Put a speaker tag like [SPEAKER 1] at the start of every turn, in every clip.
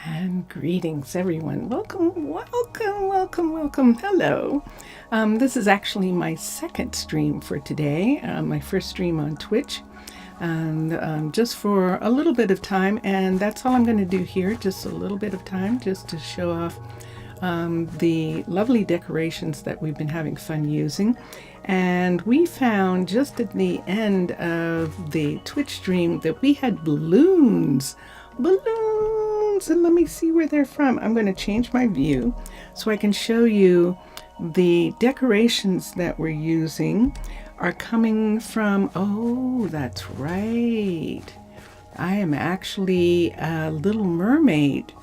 [SPEAKER 1] And greetings, everyone. Welcome, welcome, welcome, welcome. Hello. This is actually my second stream for today, my first stream on Twitch, and just for a little bit of time, and that's all I'm going to do here, just a little bit of time, just to show off the lovely decorations that we've been having fun using. And we found just at the end of the Twitch stream that we had balloons, and let me see where they're from. I'm going to change my view so I can show you the decorations that we're using are coming from, oh, that's right, I am actually a little mermaid.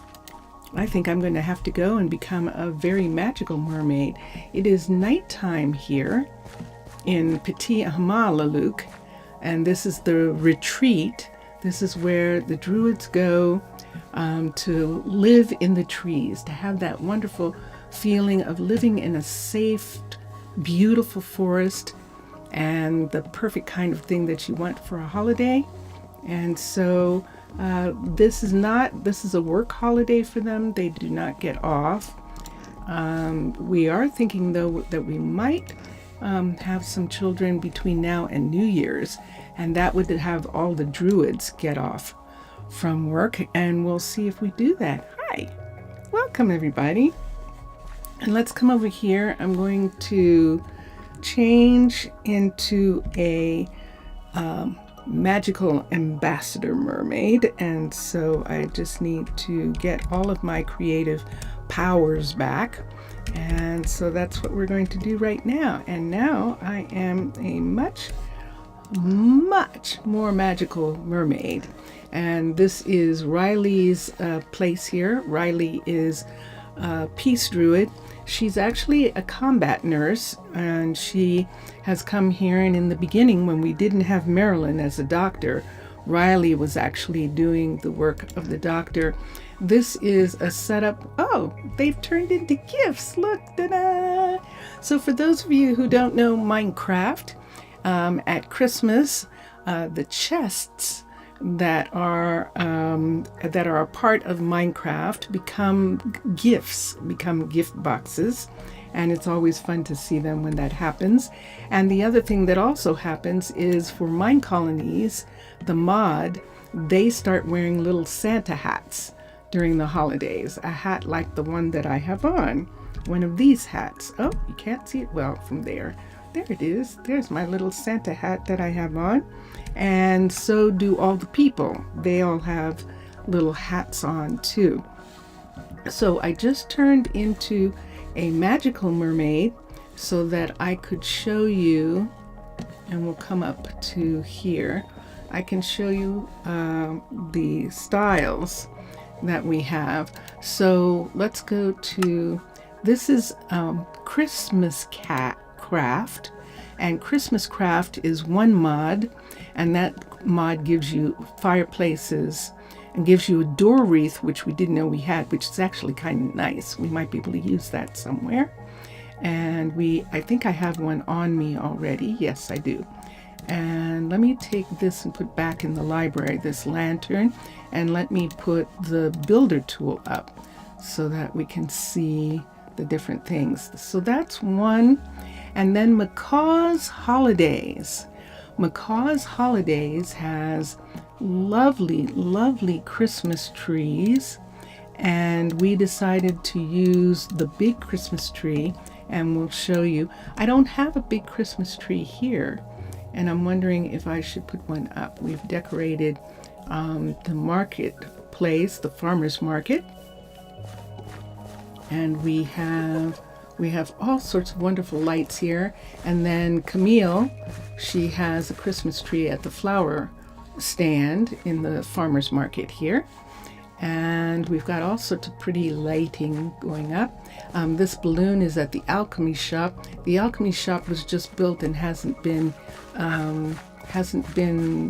[SPEAKER 1] I think I'm going to have to go and become a very magical mermaid. It is nighttime here in Pitti Hamaalakut, and this is the retreat. This is where the druids go to live in the trees, to have that wonderful feeling of living in a safe, beautiful forest, and the perfect kind of thing that you want for a holiday. And so this is a work holiday for them. They do not get off. We are thinking, though, that we might have some children between now and New Year's, and that would have all the druids get off from work, and we'll see if we do that. Hi, welcome everybody, and let's come over here. I'm going to change into a magical ambassador mermaid, and so I just need to get all of my creative powers back, and so that's what we're going to do right now. And now I am a much more magical mermaid, and this is Riley's place here. Riley is a peace druid. She's actually a combat nurse, and she has come here, and in the beginning, when we didn't have Marilyn as a doctor, Riley was actually doing the work of the doctor. This is a setup. Oh, they've turned into gifts. Look, ta-da! So for those of you who don't know Minecraft, at Christmas, the chests that are a part of Minecraft become gifts, become gift boxes, and it's always fun to see them when that happens. And the other thing that also happens is for Minecolonies, the mod, they start wearing little Santa hats during the holidays, a hat like the one that I have on, one of these hats. Oh, you can't see it well from there. There it is. There's my little Santa hat that I have on. And so do all the people. They all have little hats on too. So I just turned into a magical mermaid so that I could show you, and we'll come up to here. I can show you the styles that we have. So let's go to, this is Christmas Craft, and Christmas Craft is one mod, and that mod gives you fireplaces and gives you a door wreath, which we didn't know we had, which is actually kind of nice. We might be able to use that somewhere. And I think I have one on me already. Yes, I do. And let me take this and put back in the library, this lantern, and let me put the builder tool up so that we can see the different things. So that's one. And then Macaw's Holidays. Macaw's Holidays has lovely, lovely Christmas trees, and we decided to use the big Christmas tree, and we'll show you. I don't have a big Christmas tree here, and I'm wondering if I should put one up. We've decorated the marketplace, the farmer's market, and we have all sorts of wonderful lights here. And then Camille, she has a Christmas tree at the flower stand in the farmer's market here. And we've got all sorts of pretty lighting going up. This balloon is at the alchemy shop. The alchemy shop was just built and hasn't been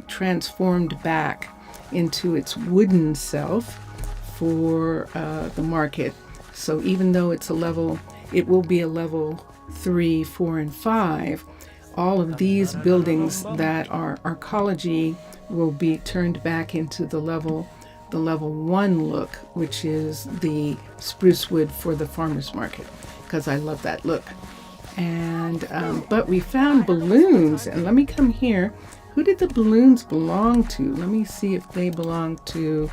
[SPEAKER 1] transformed back into its wooden self for the market. So even though it's it will be a level 3, 4, and 5. All of these buildings that are arcology will be turned back into the level 1 look, which is the spruce wood for the farmer's market, because I love that look. And but we found balloons, and let me come here. Who did the balloons belong to? Let me see if they belong to,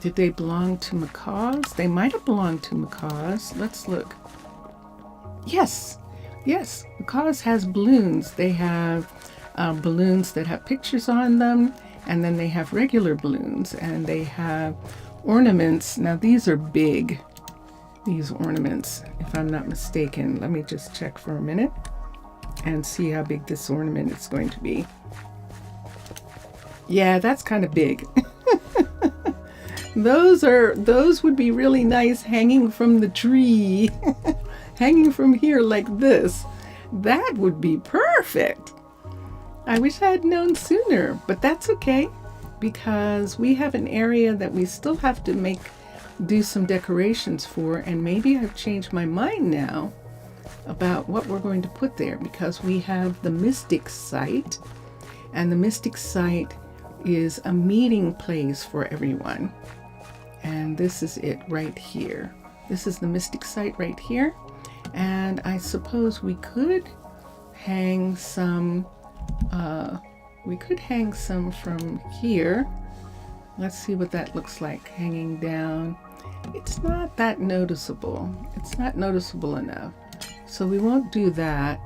[SPEAKER 1] did they belong to Macaws? They might have belonged to Macaws. Let's look. Yes, Macaws has balloons. They have balloons that have pictures on them, and then they have regular balloons, and they have ornaments. Now these are big, these ornaments, if I'm not mistaken. Let me just check for a minute and see how big this ornament is going to be. Yeah, that's kind of big. Those would be really nice hanging from the tree. Hanging from here like this. That would be perfect. I wish I had known sooner, but that's okay, because we have an area that we still have to do some decorations for, and maybe I've changed my mind now about what we're going to put there, because we have the Mystic Site, and the Mystic Site is a meeting place for everyone. And this is it right here. This is the Mystic Site right here. And I suppose we could hang some from here. Let's see what that looks like hanging down. It's not that noticeable. It's not noticeable enough. So we won't do that.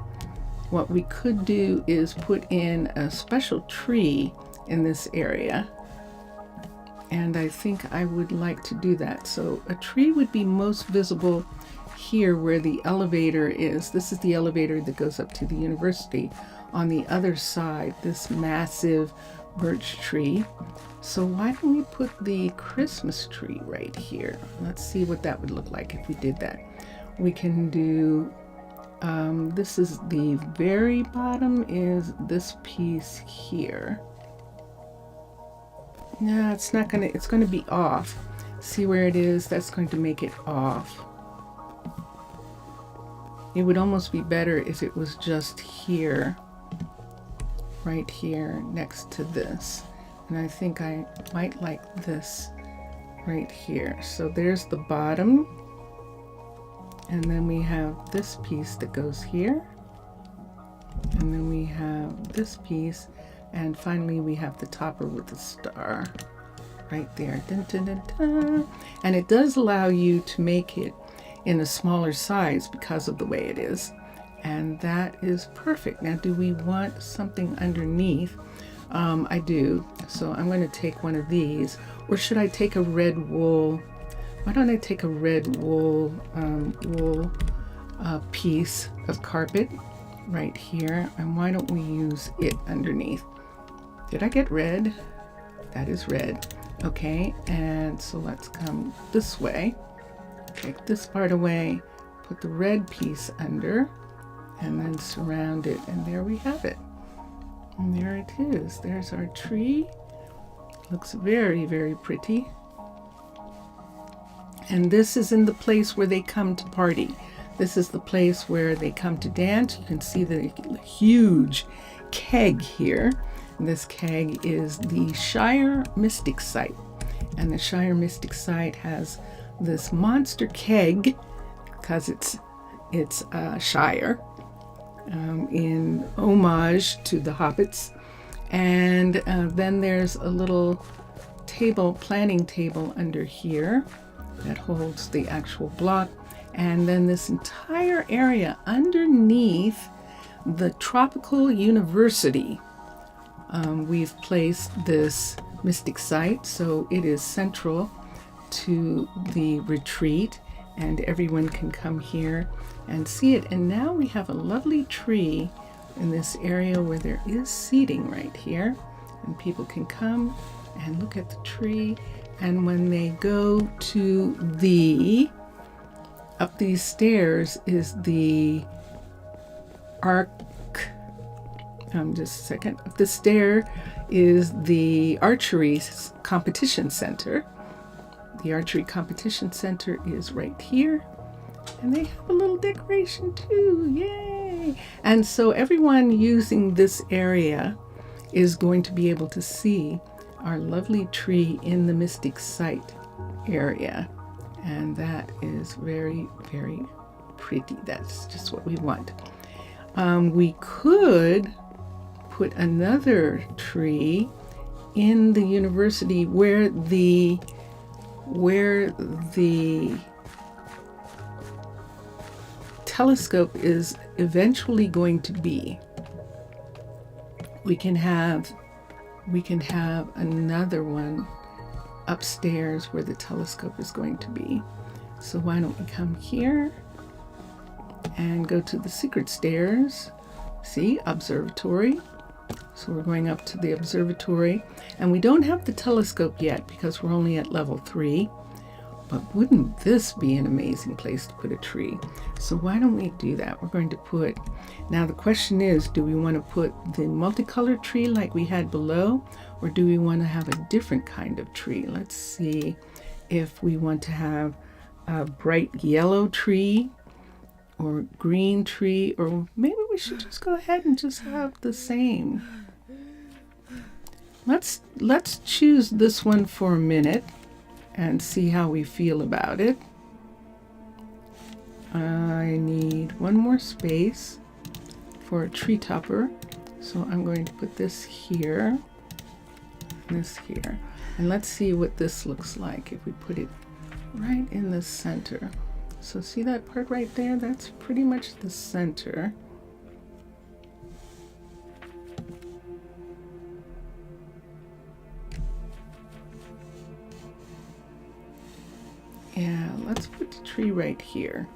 [SPEAKER 1] What we could do is put in a special tree in this area. And I think I would like to do that. So a tree would be most visible here where the elevator is. This is the elevator that goes up to the university. On the other side, this massive birch tree. So why don't we put the Christmas tree right here? Let's see what that would look like if we did that. We can do, this is the very bottom, is this piece here. No, it's not gonna, it's gonna be off. See where it is? That's going to make it off. It would almost be better if it was just here, right here next to this. And I think I might like this right here. So there's the bottom. And then we have this piece that goes here. And then we have this piece. And finally we have the topper with the star right there. Dun, dun, dun, dun. And it does allow you to make it in a smaller size because of the way it is. And that is perfect. Now, do we want something underneath? I do. So I'm going to take one of these. Or should I take a red wool? Why don't I take a red wool piece of carpet right here? And why don't we use it underneath? Did I get red? That is red. Okay, and so let's come this way. Take this part away, put the red piece under, and then surround it, and there we have it. And there it is. There's our tree. Looks very, very pretty. And this is in the place where they come to party. This is the place where they come to dance. You can see the huge keg here. And this keg is the Shire Mystic Site. And the Shire Mystic Site has this monster keg, because it's Shire, in homage to the hobbits. And then there's a little table, planning table under here that holds the actual block. And then this entire area underneath the Tropical University, we've placed this Mystic Site, so it is central to the retreat, and everyone can come here and see it. And now we have a lovely tree in this area where there is seating right here, and people can come and look at the tree. And when they go to the, up these stairs is the just a second. Up the stair is the archery competition center. The archery competition center is right here. And they have a little decoration too. Yay! And so everyone using this area is going to be able to see our lovely tree in the mystic site area. And that is very, very pretty. That's just what we want. We could put another tree in the university where the telescope is eventually going to be. We can have another one upstairs where the telescope is going to be. So why don't we come here and go to the secret stairs. See, observatory. So we're going up to the observatory, and we don't have the telescope yet because we're only at level 3. But wouldn't this be an amazing place to put a tree? So why don't we do that? We're going to put, now the question is, do we want to put the multicolored tree like we had below, or do we want to have a different kind of tree? Let's see if we want to have a bright yellow tree or green tree, or maybe we should just go ahead and just have the same. Let's choose this one for a minute and see how we feel about it. I need one more space for a tree topper, so I'm going to put this here, this here, and let's see what this looks like if we put it right in the center. So see that part right there? That's pretty much the center. Yeah, let's put the tree right here.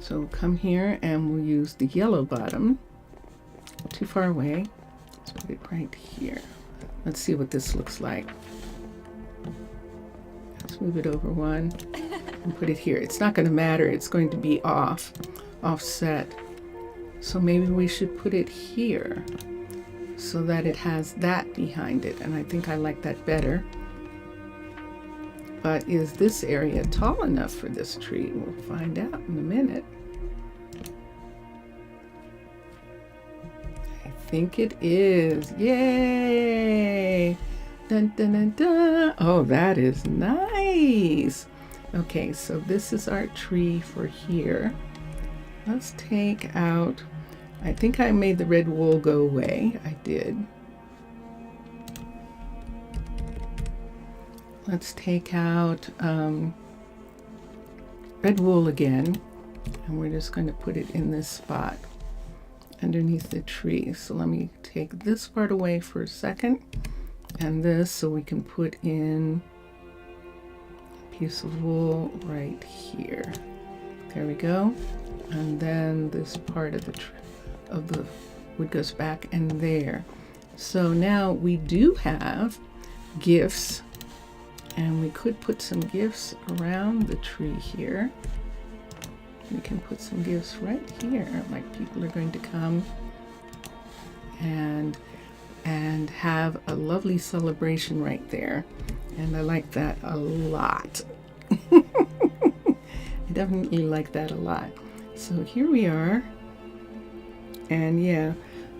[SPEAKER 1] So come here and we'll use the yellow bottom. Too far away. Let's put it right here. Let's see what this looks like. Let's move it over one and put it here. It's not going to matter. It's going to be offset. So maybe we should put it here so that it has that behind it. And I think I like that better. But is this area tall enough for this tree? We'll find out in a minute. I think it is. Yay! Dun, dun, dun, dun. Oh, that is nice. Okay, so this is our tree for here. Let's take out, I think I made the red wool go away. I did. Let's take out red wool again, and we're just going to put it in this spot underneath the tree. So let me take this part away for a second, and this, so we can put in a piece of wool right here. There we go. And then this part of the wood goes back in there. So now we do have gifts. And we could put some gifts around the tree here. We can put some gifts right here, like people are going to come and have a lovely celebration right there. And I like that a lot. I definitely like that a lot. So here we are. And yeah,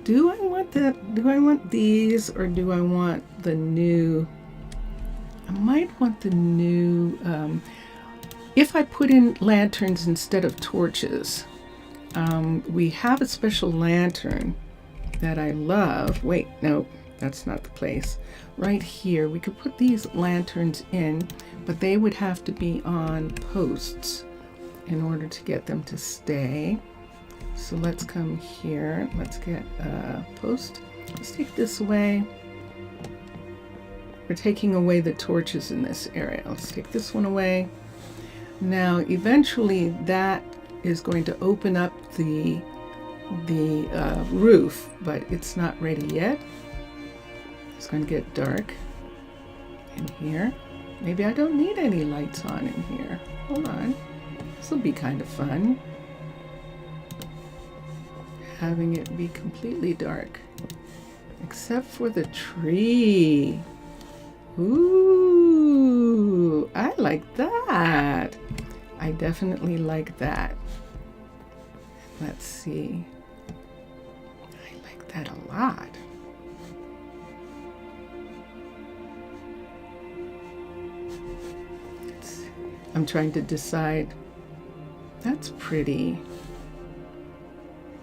[SPEAKER 1] do I want these, or do I want the new? I might want the new, if I put in lanterns instead of torches. We have a special lantern that I love. Wait, no, that's not the place. Right here, we could put these lanterns in, but they would have to be on posts in order to get them to stay. So let's come here. Let's get a post. Let's take this away. We're taking away the torches in this area. Let's take this one away. Now, eventually, that is going to open up the roof, but it's not ready yet. It's going to get dark in here. Maybe I don't need any lights on in here. Hold on. This will be kind of fun. Having it be completely dark, except for the tree. Ooh, I like that. I definitely like that. Let's see. I like that lot. I'm trying to decide. That's pretty.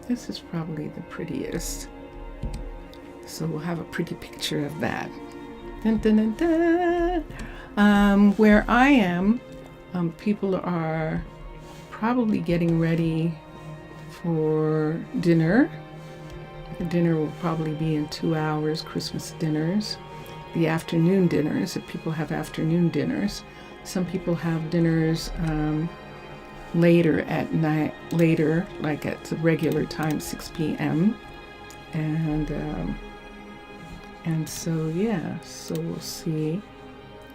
[SPEAKER 1] This is probably the prettiest. So we'll have a pretty picture of that. Dun, dun, dun, dun. Where I am, people are probably getting ready for dinner. The dinner will probably be in 2 hours, Christmas dinners. The afternoon dinners, if people have afternoon dinners. Some people have dinners later at night, later, like at the regular time, 6 p.m. And so, yeah, so we'll see.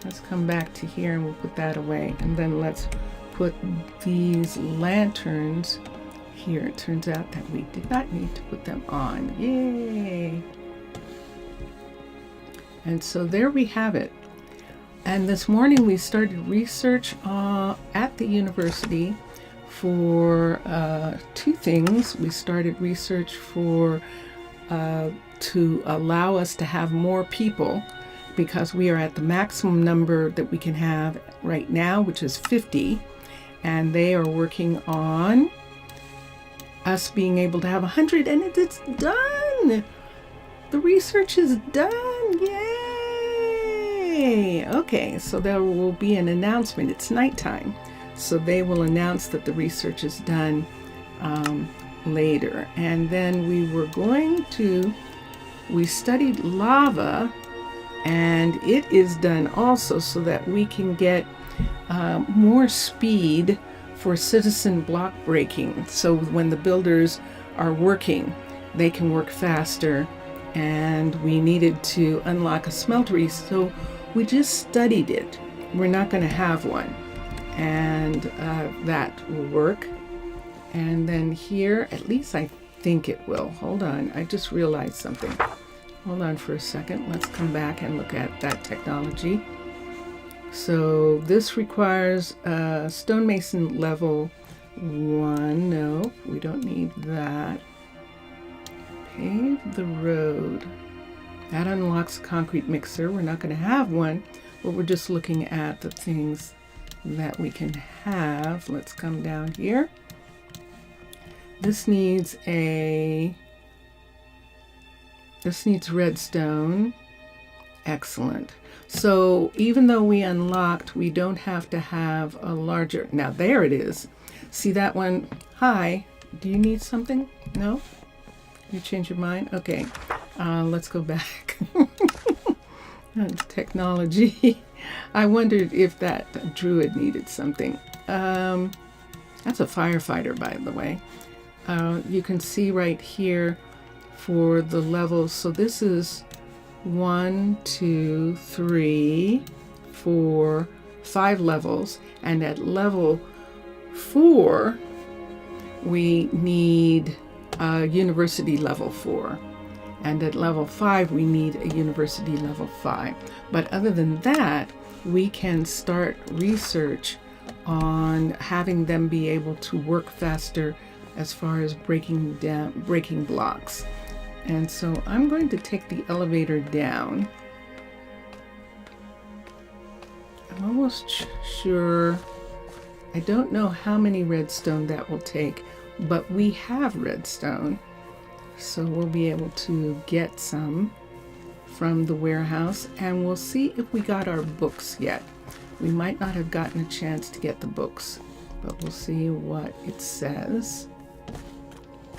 [SPEAKER 1] Let's come back to here and we'll put that away. And then let's put these lanterns here. It turns out that we did not need to put them on. Yay! And so there we have it. And this morning we started research at the university for 2 things. We started research for to allow us to have more people, because we are at the maximum number that we can have right now, which is 50, and they are working on us being able to have 100, and it's done. The research is done. Yay! Okay, so there will be an announcement. It's nighttime, so they will announce that the research is done later. And then we studied lava, and it is done also, so that we can get more speed for citizen block breaking. So when the builders are working, they can work faster. And we needed to unlock a smeltery, so we just studied it. We're not going to have one, and that will work. And then here, at least I think it will. Hold on, I just realized something. Hold on for a second. Let's come back and look at that technology. So this requires stonemason level 1. No, we don't need that. Pave the road. That unlocks a concrete mixer. We're not going to have one, but we're just looking at the things that we can have. Let's come down here. This needs redstone. Excellent. So even though we unlocked, we don't have to have a larger. Now there it is. See that one? Hi. Do you need something? No? You change your mind? Okay. Let's go back. Technology. I wondered if that druid needed something. That's a firefighter, by the way. You can see right here for the levels. So this is 1, 2, 3, 4, 5 levels. And at level 4, we need a university level 4. And at level 5, we need a university level 5. But other than that, we can start research on having them be able to work faster as far as breaking blocks. And so I'm going to take the elevator down. I'm almost sure, I don't know how many redstone that will take, but we have redstone. So we'll be able to get some from the warehouse, and we'll see if we got our books yet. We might not have gotten a chance to get the books, but we'll see what it says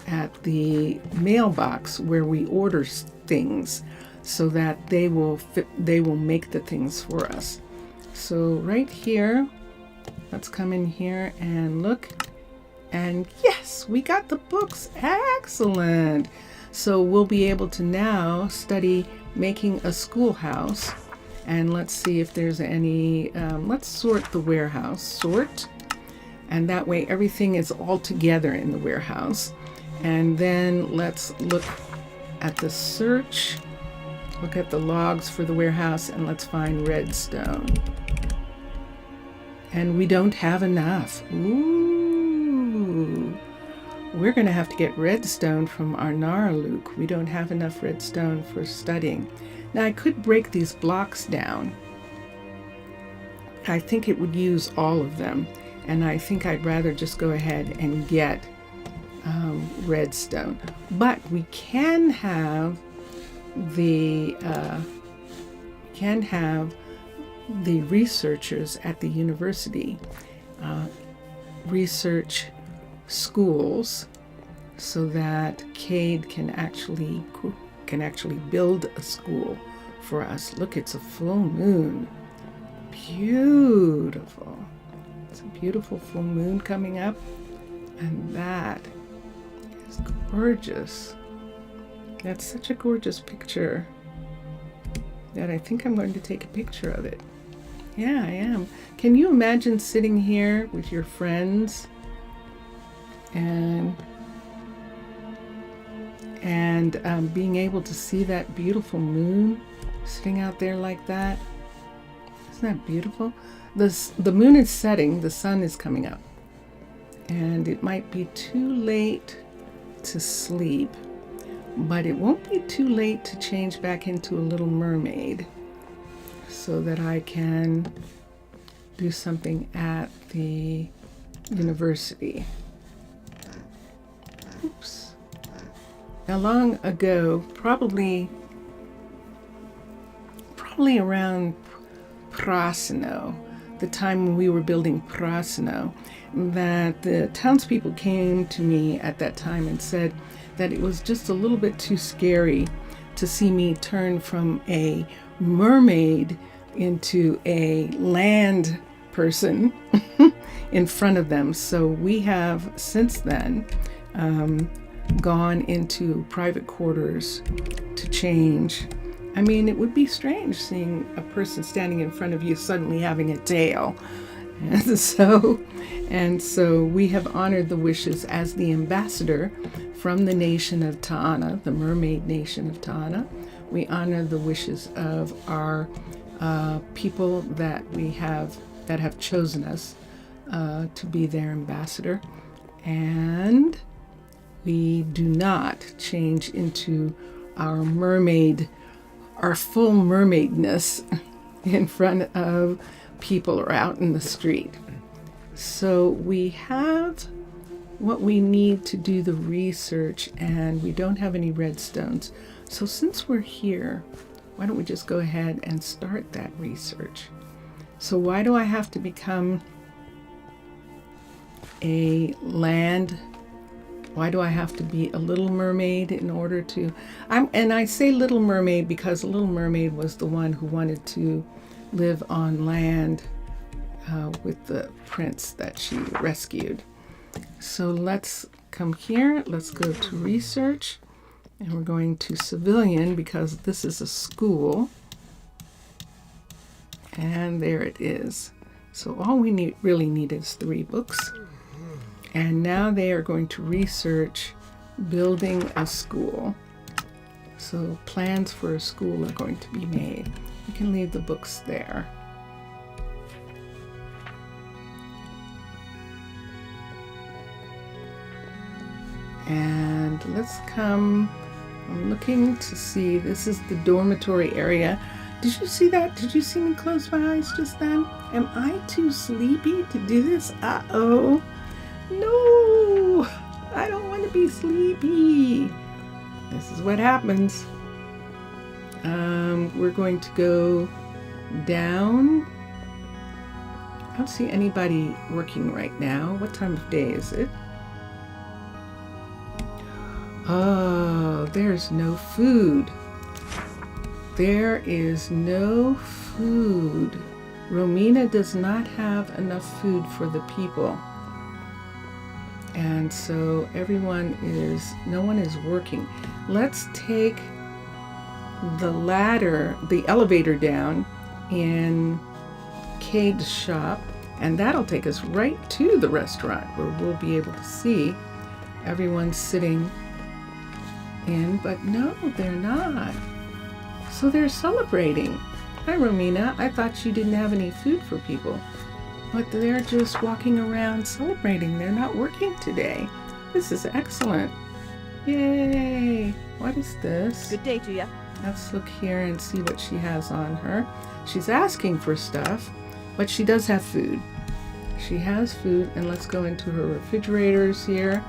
[SPEAKER 1] at the mailbox where we order things, so that they will make the things for us. So right here, let's come in here and look. And yes, we got the books. Excellent. So we'll be able to now study making a schoolhouse. And let's see if there's any, let's sort the warehouse. Sort. And that way everything is all together in the warehouse. And then let's look at the search. Look at the logs for the warehouse, and let's find redstone. And we don't have enough. Ooh. we're going to have to get redstone from Arnaaluk. We don't have enough redstone for studying. Now I could break these blocks down. I think it would use all of them, and I think I'd rather just go ahead and get redstone. But we can have the researchers at the university research schools so that Cade can actually build a school for us. Look, it's a full moon. Beautiful. It's a beautiful full moon coming up, and that is gorgeous. That's such a gorgeous picture that I think I'm going to take a picture of it. Yeah, I am. Can you imagine sitting here with your friends and being able to see that beautiful moon sitting out there like that? Isn't that beautiful? The moon is setting, the sun is coming up, and it might be too late to sleep, but it won't be too late to change back into a little mermaid so that I can do something at the university. Oops. Now, long ago, probably around Prasino, the time when we were building Prasino, that the townspeople came to me at that time and said that it was just a little bit too scary to see me turn from a mermaid into a land person in front of them. So we have since then gone into private quarters to change. I mean, it would be strange seeing a person standing in front of you suddenly having a tail. And so we have honored the wishes as the ambassador from the nation of Ta'ana, the mermaid nation of Ta'ana. We honor the wishes of our people that have chosen us to be their ambassador. And we do not change into our full mermaidness in front of people or out in the street. So we have what we need to do the research, and we don't have any redstones. So since we're here, why don't we just go ahead and start that research? So why do I have to become a land? Why do I have to be a little mermaid in order to... And I say little mermaid because a little mermaid was the one who wanted to live on land with the prince that she rescued. So let's come here. Let's go to research. And we're going to civilian because this is a school. And there it is. So all we really need is 3 books. And now they are going to research building a school. So plans for a school are going to be made. You can leave the books there. And let's come, I'm looking to see, this is the dormitory area. Did you see that? Did you see me close my eyes just then? Am I too sleepy to do this? Uh-oh. No, I don't want to be sleepy. This is what happens. We're going to go down. I don't see anybody working right now. What time of day is it? Oh, there's no food. There is no food. Romina does not have enough food for the people. And so no one is working. Let's take the elevator down in Cade's shop, and that'll take us right to the restaurant where we'll be able to see everyone sitting in, but no, they're not. So they're celebrating. Hi, Romina. I thought you didn't have any food for people. But they're just walking around celebrating. They're not working today. This is excellent. Yay! What is this?
[SPEAKER 2] Good day to you.
[SPEAKER 1] Let's look here and see what she has on her. She's asking for stuff, but she does have food. She has food, and let's go into her refrigerators here.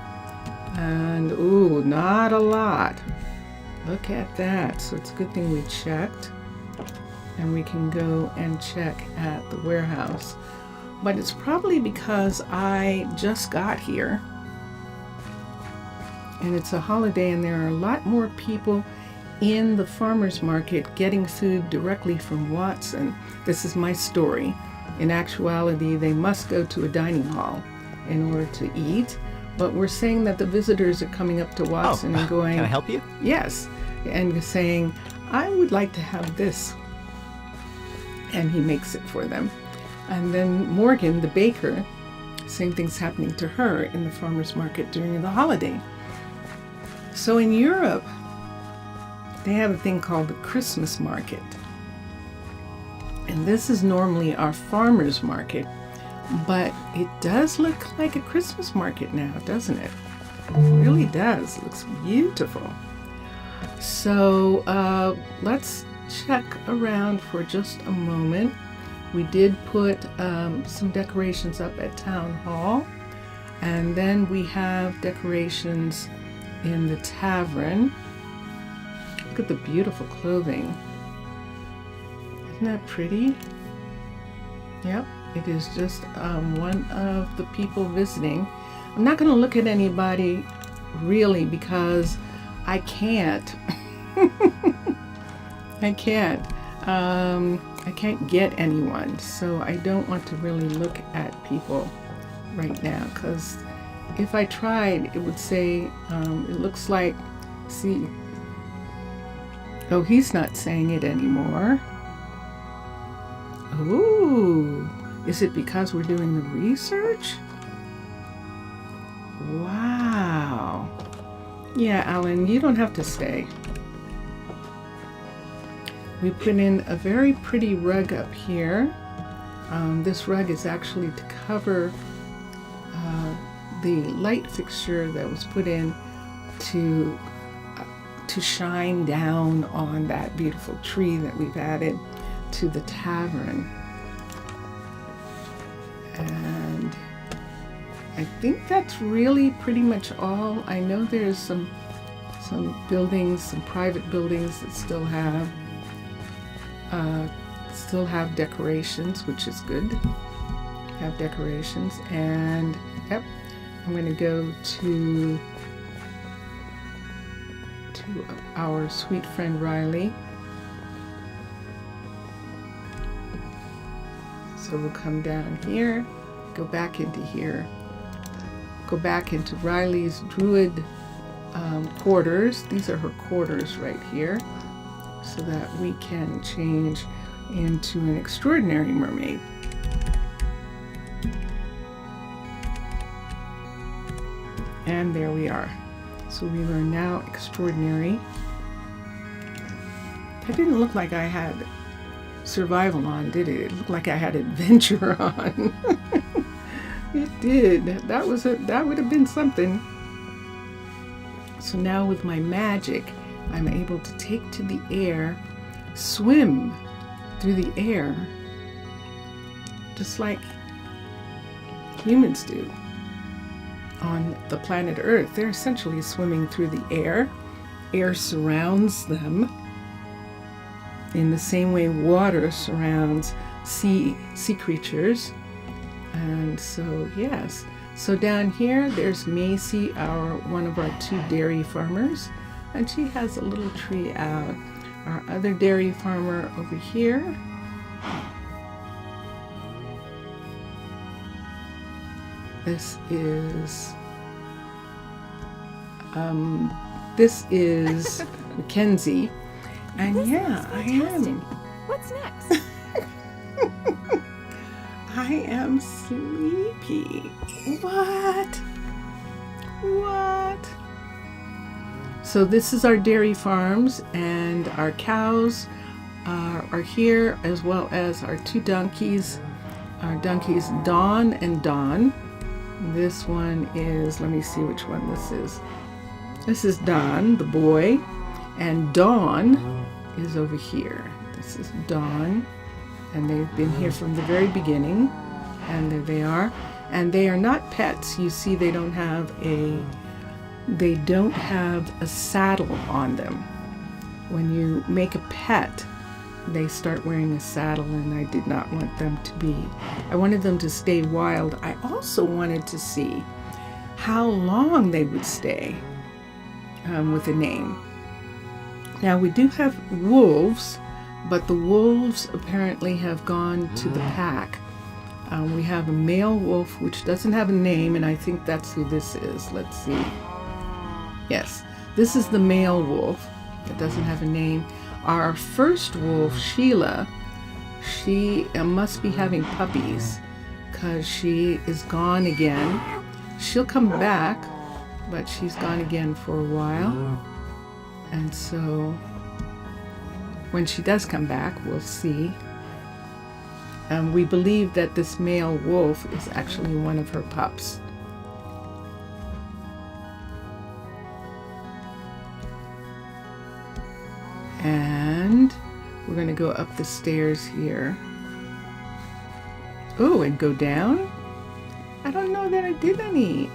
[SPEAKER 1] And, ooh, not a lot. Look at that. So it's a good thing we checked. And we can go and check at the warehouse. But it's probably because I just got here. And it's a holiday, and there are a lot more people in the farmer's market getting food directly from Watson. This is my story. In actuality, they must go to a dining hall in order to eat. But we're saying that the visitors are coming up to Watson and going,
[SPEAKER 3] can I help you?
[SPEAKER 1] Yes. And saying, I would like to have this. And he makes it for them. And then Morgan, the baker, same thing's happening to her in the farmer's market during the holiday. So in Europe, they have a thing called the Christmas market. And this is normally our farmer's market, but it does look like a Christmas market now, doesn't it? It really does. It looks beautiful. So let's check around for just a moment. We did put some decorations up at Town Hall, and then we have decorations in the tavern. Look at the beautiful clothing. Isn't that pretty? Yep, it is just one of the people visiting. I'm not going to look at anybody really because I can't. I can't get anyone, so I don't want to really look at people right now, because if I tried, it would say, it looks like, see, oh, he's not saying it anymore. Ooh, is it because we're doing the research? Wow. Yeah, Alan, you don't have to stay. We put in a very pretty rug up here. This rug is actually to cover the light fixture that was put in to shine down on that beautiful tree that we've added to the tavern. And I think that's really pretty much all. I know there's some buildings, some private buildings that still have decorations, which is good. Have decorations. And yep, I'm going to go to our sweet friend Riley. So we'll come down here, go back into here, go back into Riley's Druid quarters. These are her quarters right here, so that we can change into an extraordinary mermaid. And there we are. So we are now extraordinary. It didn't look like I had survival on, did it? It looked like I had adventure on. It did. That would have been something. So now with my magic, I'm able to take to the air, swim through the air, just like humans do on the planet Earth. They're essentially swimming through the air. Air surrounds them in the same way water surrounds sea creatures. And so, yes. So down here, there's Macy, one of our 2 dairy farmers, and she has a little tree out. Our other dairy farmer over here. This is Mackenzie, and yeah, I am.
[SPEAKER 2] What's next?
[SPEAKER 1] I am sleepy. What? So this is our dairy farms, and our cows are here, as well as our 2 donkeys. Our donkeys Dawn and Dawn. This one is, let me see which one this is. This is Don, the boy, and Dawn is over here. This is Dawn, and they've been here from the very beginning, and there they are. And they are not pets. You see, they don't have a saddle on them. When you make a pet, they start wearing a saddle, and I did not want them to be. I wanted them to stay wild. I also wanted to see how long they would stay with a name. Now, we do have wolves, but the wolves apparently have gone to the pack. We have a male wolf which doesn't have a name, and I think that's who this is. Let's see. Yes, this is the male wolf. It doesn't have a name. Our first wolf, Sheila, she must be having puppies because she is gone again. She'll come back, but she's gone again for a while. And so when she does come back, we'll see. We believe that this male wolf is actually one of her pups. And we're going to go up the stairs here. Oh, and go down? I don't know that I did any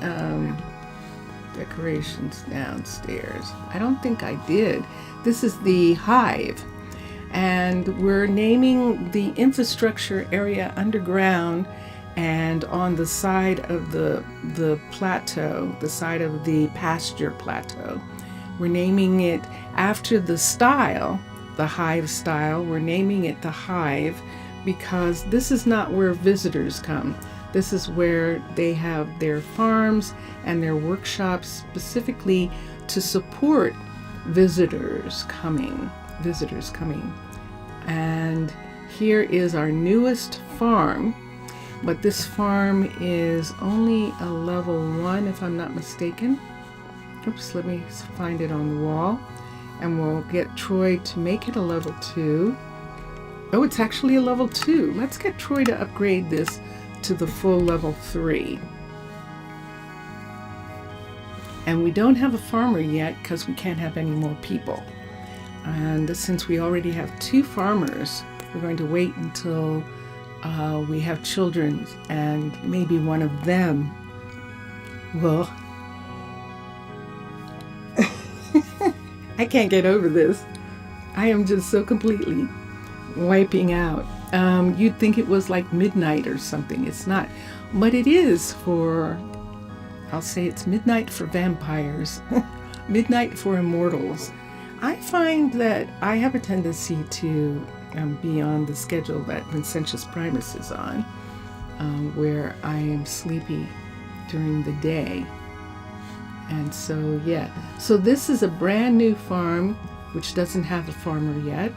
[SPEAKER 1] decorations downstairs. I don't think I did. This is the hive. And we're naming the infrastructure area underground and on the side of the plateau, the side of the pasture plateau. We're naming it after the style, the hive style. We're naming it the hive because this is not where visitors come. This is where they have their farms and their workshops specifically to support visitors coming. And here is our newest farm, but this farm is only a level 1 if I'm not mistaken. Oops, let me find it on the wall, and we'll get Troy to make it a level 2. Oh, it's actually a level 2. Let's get Troy to upgrade this to the full level 3. And we don't have a farmer yet because we can't have any more people. And since we already have 2 farmers, we're going to wait until we have children, and maybe one of them will. I can't get over this. I am just so completely wiping out. You'd think it was like midnight or something. It's not. But it is for, I'll say it's midnight for vampires, midnight for immortals. I find that I have a tendency to be on the schedule that Vincentius Primus is on, where I am sleepy during the day. And so, yeah. So this is a brand new farm, which doesn't have a farmer yet.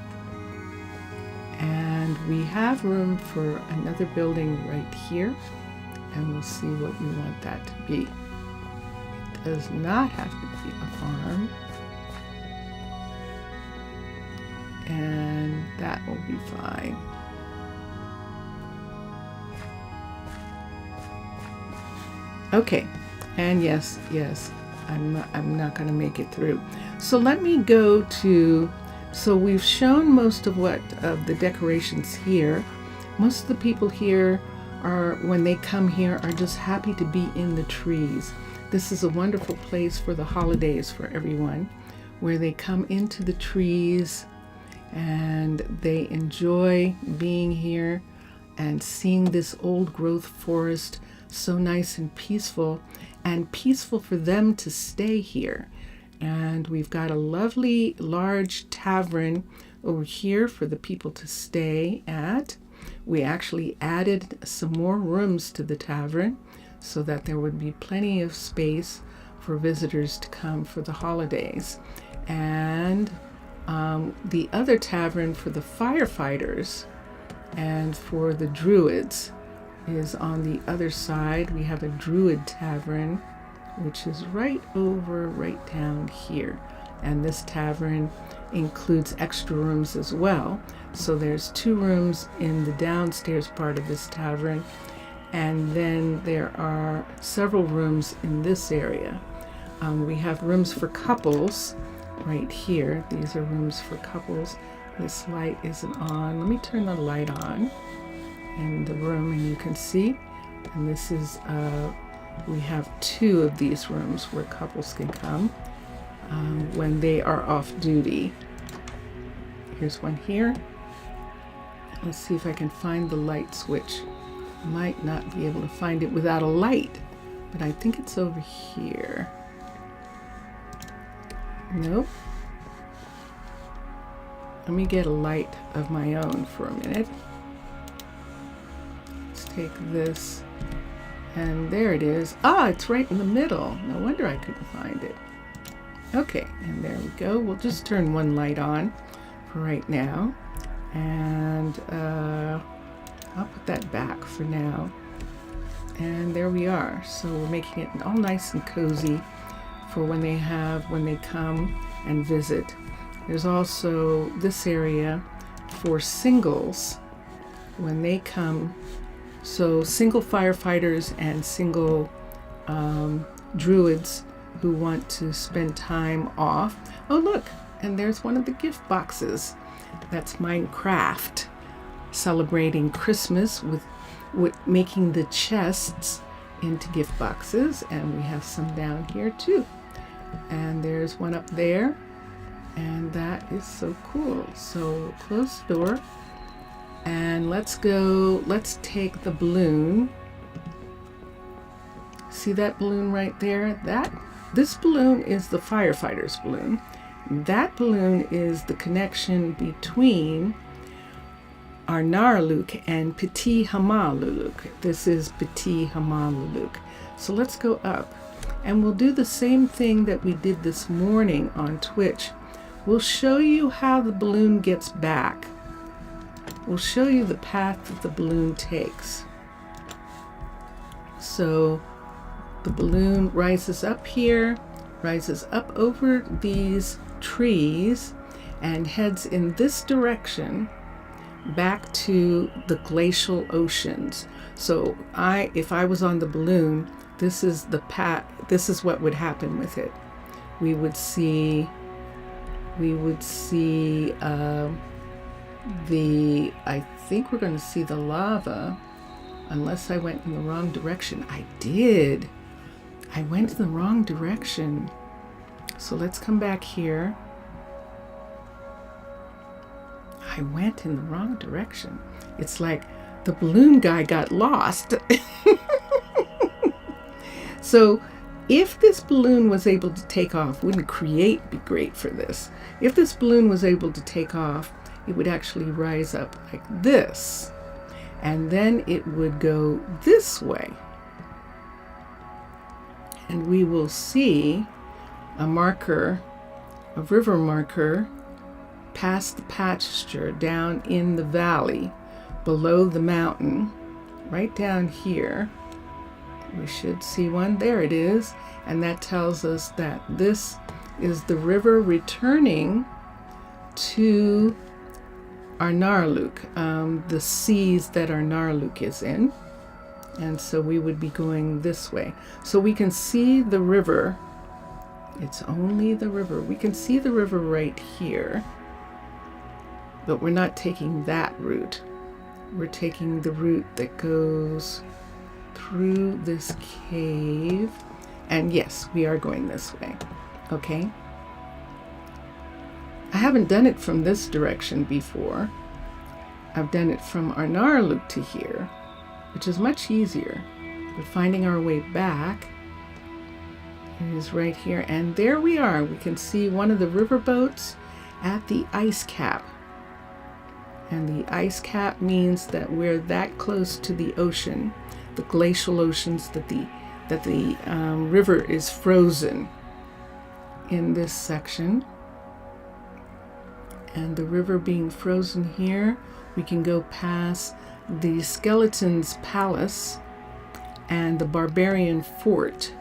[SPEAKER 1] And we have room for another building right here. And we'll see what we want that to be. It does not have to be a farm. And that will be fine. Okay, and yes, I'm not going to make it through. So let me go to, so we've shown most of the decorations here. Most of the people here are, when they come here, are just happy to be in the trees. This is a wonderful place for the holidays for everyone, where they come into the trees and they enjoy being here and seeing this old growth forest, so nice and peaceful for them to stay here. And we've got a lovely large tavern over here for the people to stay at. We actually added some more rooms to the tavern so that there would be plenty of space for visitors to come for the holidays. And the other tavern for the firefighters and for the druids is on the other side. We have a druid tavern, which is right down here. And this tavern includes extra rooms as well. So there's 2 rooms in the downstairs part of this tavern. And then there are several rooms in this area. We have rooms for couples right here. These are rooms for couples. This light isn't on. Let me turn the light on in the room and you can see. And this is, we have 2 of these rooms where couples can come when they are off duty. Here's one here. Let's see if I can find the light switch. Might not be able to find it without a light, but I think it's over here. Nope. Let me get a light of my own for a minute. Let's take this, and there it is. Ah, it's right in the middle. No wonder I couldn't find it. Okay, and there we go. We'll just turn one light on for right now, and I'll put that back for now. And there we are. So we're making it all nice and cozy for when they come and visit. There's also this area for singles when they come. So single firefighters and single druids who want to spend time off. Oh look, and there's one of the gift boxes. That's Minecraft, celebrating Christmas with making the chests into gift boxes, and we have some down here too. And there's one up there, and that is so cool. So close the door, and let's take the balloon. See that balloon right there? This balloon is the firefighter's balloon. That balloon is the connection between Arnaaluk and Pitti Hamaalakut. This is Pitti Hamaalakut. So let's go up, and we'll do the same thing that we did this morning on Twitch. We'll show you how the balloon gets back. We'll show you the path that the balloon takes. So the balloon rises up here, rises up over these trees, and heads in this direction back to the glacial oceans. So if I was on the balloon, this is the path. This is what would happen with it. We would see I think we're going to see the lava, unless I went in the wrong direction. I did. I went in the wrong direction. So let's come back here. I went in the wrong direction. It's like the balloon guy got lost. So if this balloon was able to take off, wouldn't create be great for this? If this balloon was able to take off, it would actually rise up like this, and then it would go this way. And we will see a marker, a river marker, past the pasture down in the valley below the mountain, right down here. We should see one. There it is. And that tells us that this is the river returning to Arnaaluk, the seas that Arnaaluk is in. And so we would be going this way. So we can see the river. It's only the river. We can see the river right here. But we're not taking that route. We're taking the route that goes through this cave. And yes, we are going this way. Okay. I haven't done it from this direction before. I've done it from Arnaaluk to here, which is much easier. But finding our way back is right here. And there we are. We can see one of the river boats at the ice cap. And the ice cap means that we're that close to the ocean, the glacial oceans, that the river is frozen in this section. And the river being frozen here, we can go past the Skeleton's Palace and the Barbarian Fort.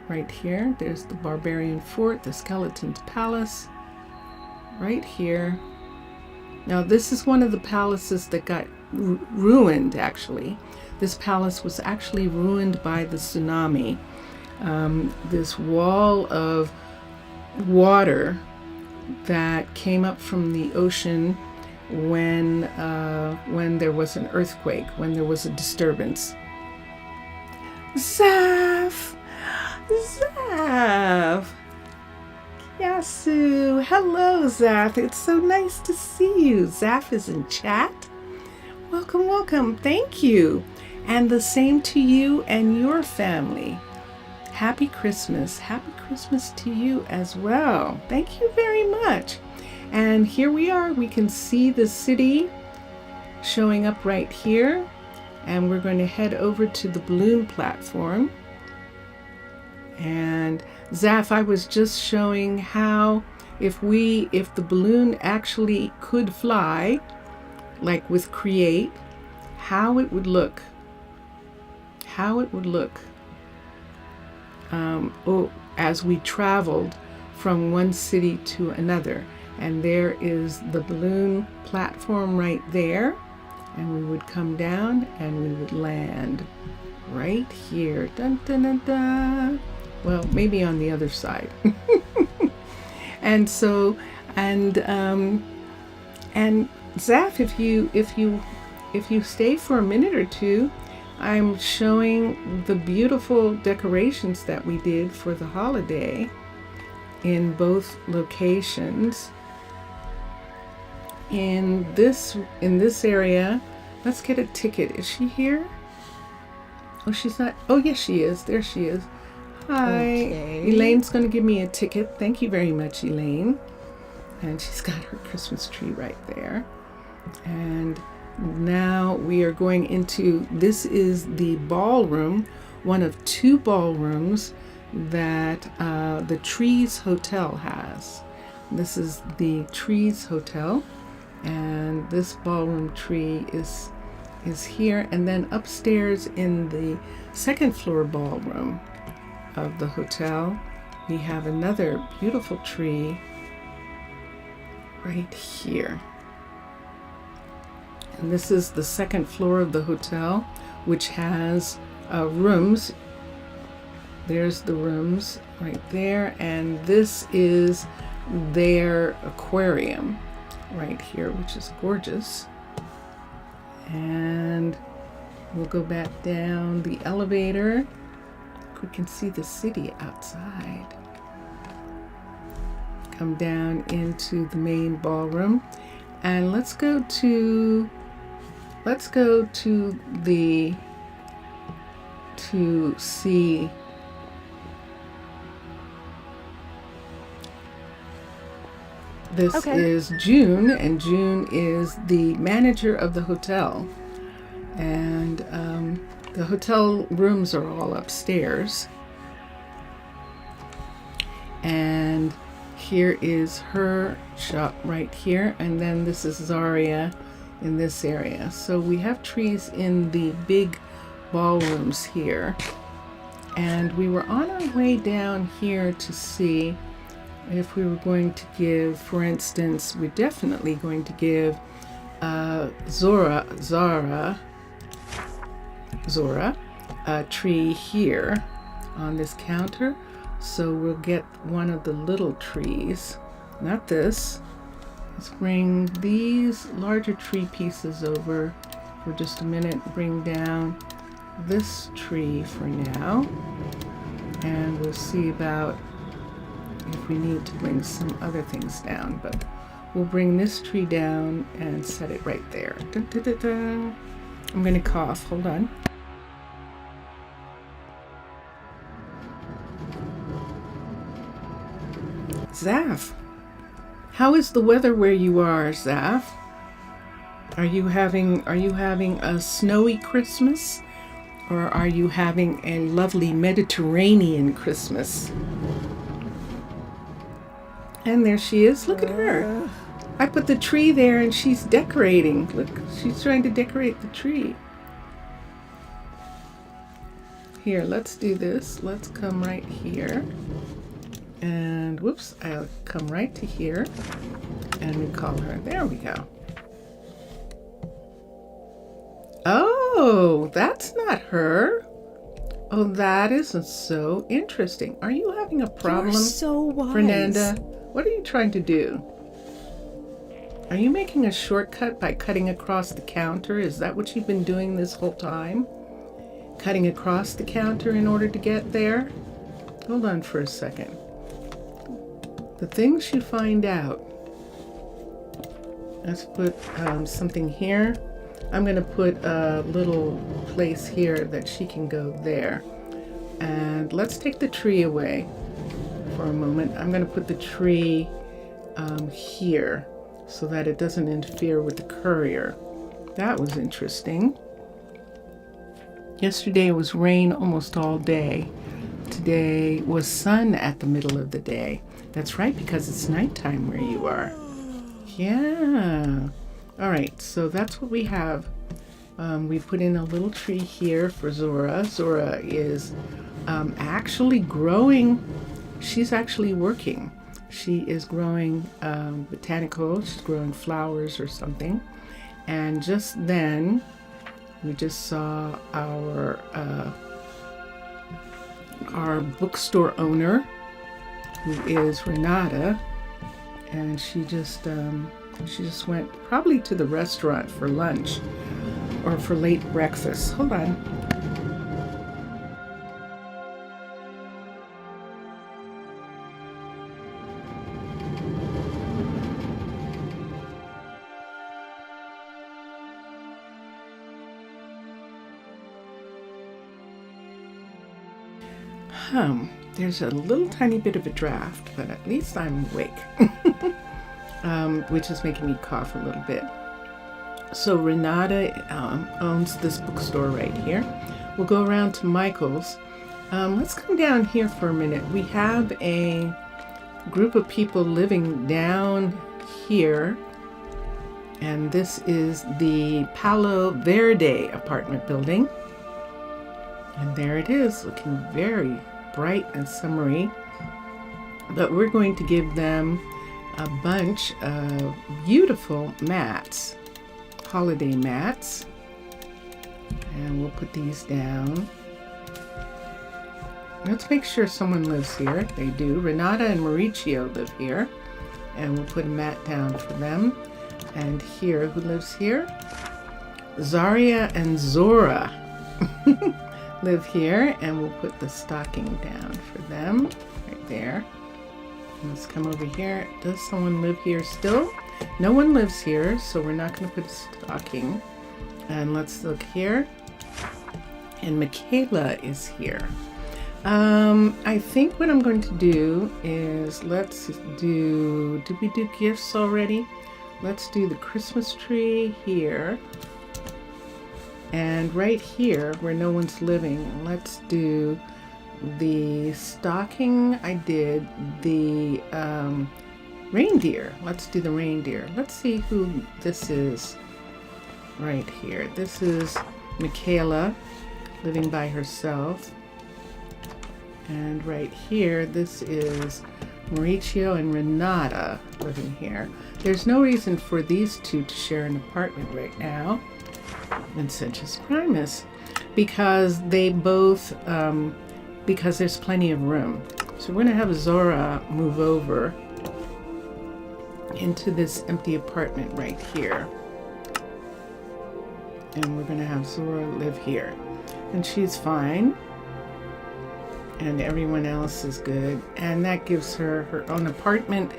[SPEAKER 1] Right here, there's the Barbarian Fort, the Skeleton's Palace, right here. Now this is one of the palaces that got ruined, actually. This palace was actually ruined by the tsunami. This wall of water that came up from the ocean when there was an earthquake, when there was a disturbance. Zaf! Zaf! Yasu! Hello, Zaf. It's so nice to see you. Zaf is in chat. Welcome, welcome. Thank you. And the same to you and your family. Happy Christmas. Happy Christmas to you as well. Thank you very much. And here we are. We can see the city showing up right here. And we're going to head over to the balloon platform. And Zaf, I was just showing how if the balloon actually could fly, like with Create, how it would look. How it would look as we traveled from one city to another. And there is the balloon platform right there. And we would come down and we would land right here. Dun, dun, dun, dun. Well, maybe on the other side. And so, and Zaf, if you stay for a minute or two, I'm showing the beautiful decorations that we did for the holiday in both locations. In this area, let's get a ticket. Is she here? Oh, she's not. Oh, yes, she is. There she is. Hi. Okay. Elaine's going to give me a ticket. Thank you very much, Elaine. And she's got her Christmas tree right there. And now we are going into, this is the ballroom, one of two ballrooms that the Trees Hotel has. This is the Trees Hotel. And this ballroom tree is here, and then upstairs in the second floor ballroom of the hotel we have another beautiful tree right here. And this is the second floor of the hotel, which has rooms. There's the rooms right there, and this is their aquarium right here, which is gorgeous. And we'll go back down the elevator. We can see the city outside. Come down into the main ballroom, and let's go to see this. Okay. Is June, and June is the manager of the hotel, and the hotel rooms are all upstairs. And here is her shop right here, and then this is Zaria in this area. So we have trees in the big ballrooms here, and we were on our way down here to see if we were going to give, for instance, we're definitely going to give Zora a tree here on this counter. So we'll get one of the little trees, not this. Let's bring these larger tree pieces over for just a minute. Bring down this tree for now, and we'll see about if we need to bring some other things down, but we'll bring this tree down and set it right there. Dun, dun, dun, dun. I'm going to cough. Hold on. Zaf, how is the weather where you are, Zaf? Are you having a snowy Christmas, or are you having a lovely Mediterranean Christmas? And there she is. Look at her. I put the tree there and she's decorating. Look, she's trying to decorate the tree. Here, let's do this. Let's come right here. And whoops, I'll come right to here. And we call her. There we go. Oh, Oh, that's not her. Oh, that isn't so interesting. Are you having a problem?
[SPEAKER 2] You're so wise.
[SPEAKER 1] Fernanda, what are you trying to do? Are you making a shortcut by cutting across the counter? Is that what you've been doing this whole time? Cutting across the counter in order to get there? Hold on for a second. The things you find out. Let's put something here. I'm going to put a little place here that she can go there. And let's take the tree away for a moment. I'm going to put the tree here so that it doesn't interfere with the courier. That was interesting. Yesterday was rain almost all day. Today was sun at the middle of the day. That's right, because it's nighttime where you are. Yeah. All right, so that's what we have. We put in a little tree here for Zora. Zora is actually growing. She's actually working. She is growing botanicals. She's growing flowers or something. And just then, we just saw our bookstore owner, who is Renata, and she just went probably to the restaurant for lunch or for late breakfast. Hold on. There's a little tiny bit of a draft, but at least I'm awake, which is making me cough a little bit. So Renata owns this bookstore right here. We'll go around to Michael's. Let's come down here for a minute. We have a group of people living down here, and this is the Palo Verde apartment building. And there it is, looking very bright and summery. But we're going to give them a bunch of beautiful mats, holiday mats. And we'll put these down. Let's make sure someone lives here. They do. Renata and Mauricio live here. And we'll put a mat down for them. And here, who lives here? Zaria and Zora live here, and we'll put the stocking down for them right there. And let's come over here. Does someone live here still? No one lives here, so we're not going to put a stocking. And let's look here. And Michaela is here. I think what I'm going to do is did we do gifts already? Let's do the Christmas tree here. And right here, where no one's living, let's do the stocking. I did the reindeer. Let's do the reindeer. Let's see who this is right here. This is Michaela living by herself. And right here, this is Mauricio and Renata living here. There's no reason for these two to share an apartment right now. Vincentius Primus, because they both because there's plenty of room. So we're going to have Zora move over into this empty apartment right here, and we're going to have Zora live here, and she's fine, and everyone else is good, and that gives her her own apartment.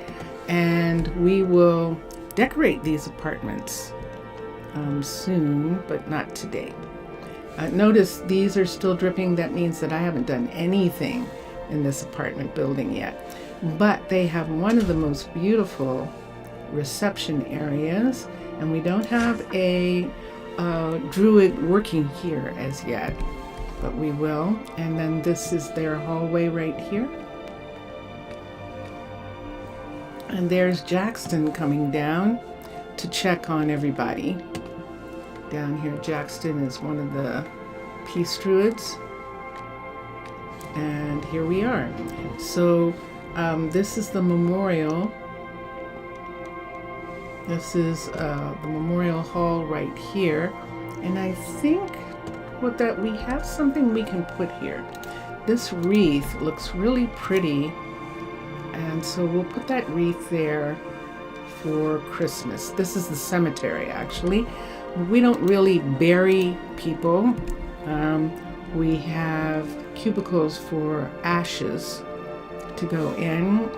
[SPEAKER 1] And we will decorate these apartments soon, but not today. Notice these are still dripping. That means that I haven't done anything in this apartment building yet. But they have one of the most beautiful reception areas, and we don't have a druid working here as yet, but we will. And then this is their hallway right here. And there's Jackson coming down to check on everybody. Down here, Jackson is one of the peace druids. And here we are. So this is the memorial. This is the memorial hall right here. And I think well, that we have something we can put here. This wreath looks really pretty, and so we'll put that wreath there for Christmas. This is the cemetery, actually. We don't really bury people. We have cubicles for ashes to go in.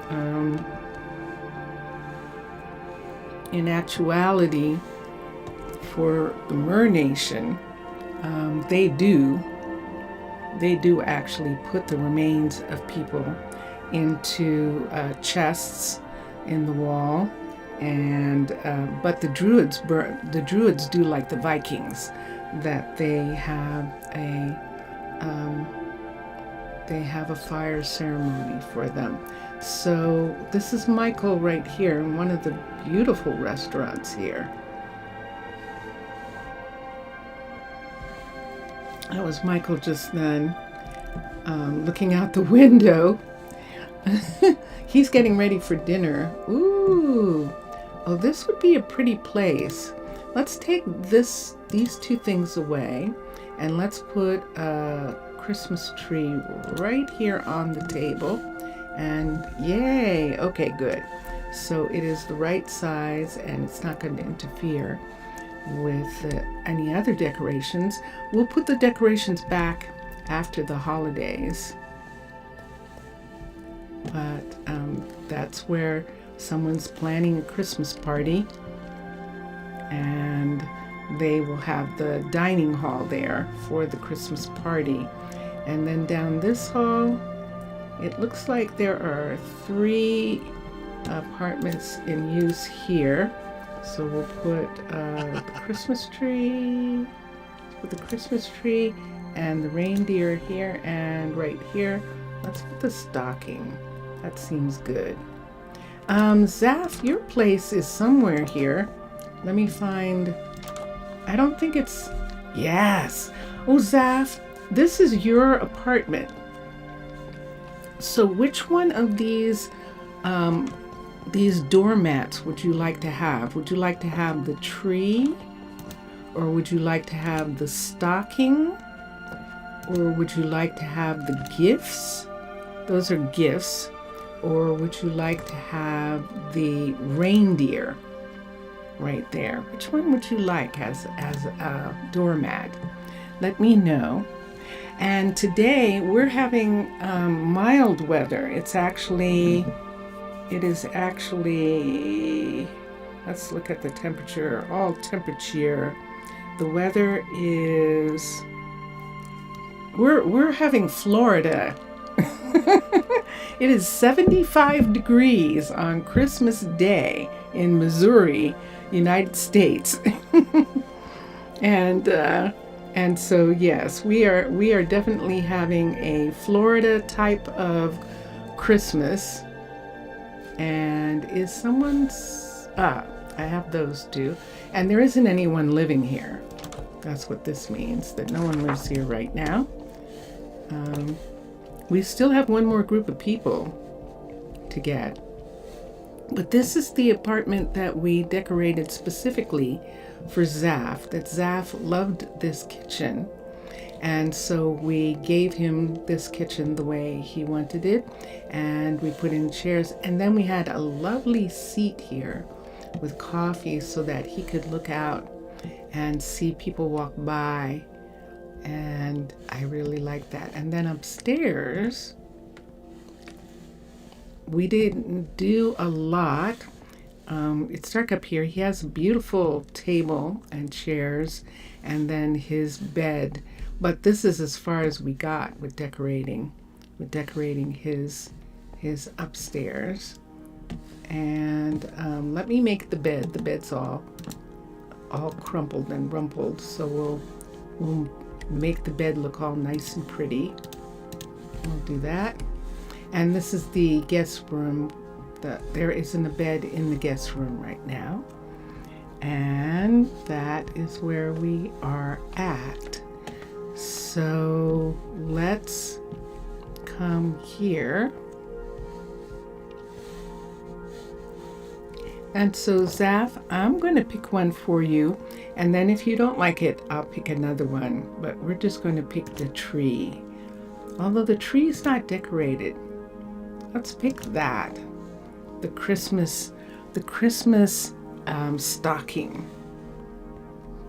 [SPEAKER 1] In actuality, for the Mer Nation, they do actually put the remains of people into chests in the wall, and but the Druids do like the Vikings, that they have a fire ceremony for them. So this is Michael right here in one of the beautiful restaurants here. That was Michael just then, looking out the window. He's getting ready for dinner. Ooh, oh, this would be a pretty place. Let's take these two things away, and let's put a Christmas tree right here on the table. And yay, okay, good. So it is the right size, and it's not going to interfere with any other decorations. We'll put the decorations back after the holidays, but that's where someone's planning a Christmas party, and they will have the dining hall there for the Christmas party. And then down this hall, it looks like there are 3 apartments in use here. So we'll put the Christmas tree, and the reindeer here, and right here, let's put the stocking. That seems good. Zaf, your place is somewhere here. Let me find, I don't think it's, yes. Oh, Zaf, this is your apartment. So which one of these doormats would you like to have? Would you like to have the tree, or would you like to have the stocking, or would you like to have the gifts? Those are gifts. Or would you like to have the reindeer right there? Which one would you like as a doormat? Let me know. And today we're having mild weather. It is actually, let's look at the temperature, all temperature. The weather is, we're having Florida. It is 75 degrees on Christmas Day in Missouri, United States. And so yes, we are definitely having a Florida type of Christmas. And is someone's, I have those two. And there isn't anyone living here. That's what this means, that no one lives here right now. We still have one more group of people to get. But this is the apartment that we decorated specifically for Zaf, that Zaf loved this kitchen. And so we gave him this kitchen the way he wanted it, and we put in chairs, and then we had a lovely seat here with coffee so that he could look out and see people walk by, and I really like that. And then upstairs, we didn't do a lot. It's dark up here. He has a beautiful table and chairs, and then his bed. But this is as far as we got with decorating his upstairs. And let me make the bed. The bed's all crumpled and rumpled, so we'll make the bed look all nice and pretty. We'll do that. And this is the guest room. There isn't a bed in the guest room right now. And that is where we are at. So let's come here. And so, Zaf, I'm going to pick one for you. And then if you don't like it, I'll pick another one. But we're just going to pick the tree. Although the tree is not decorated. Let's pick that. The Christmas stocking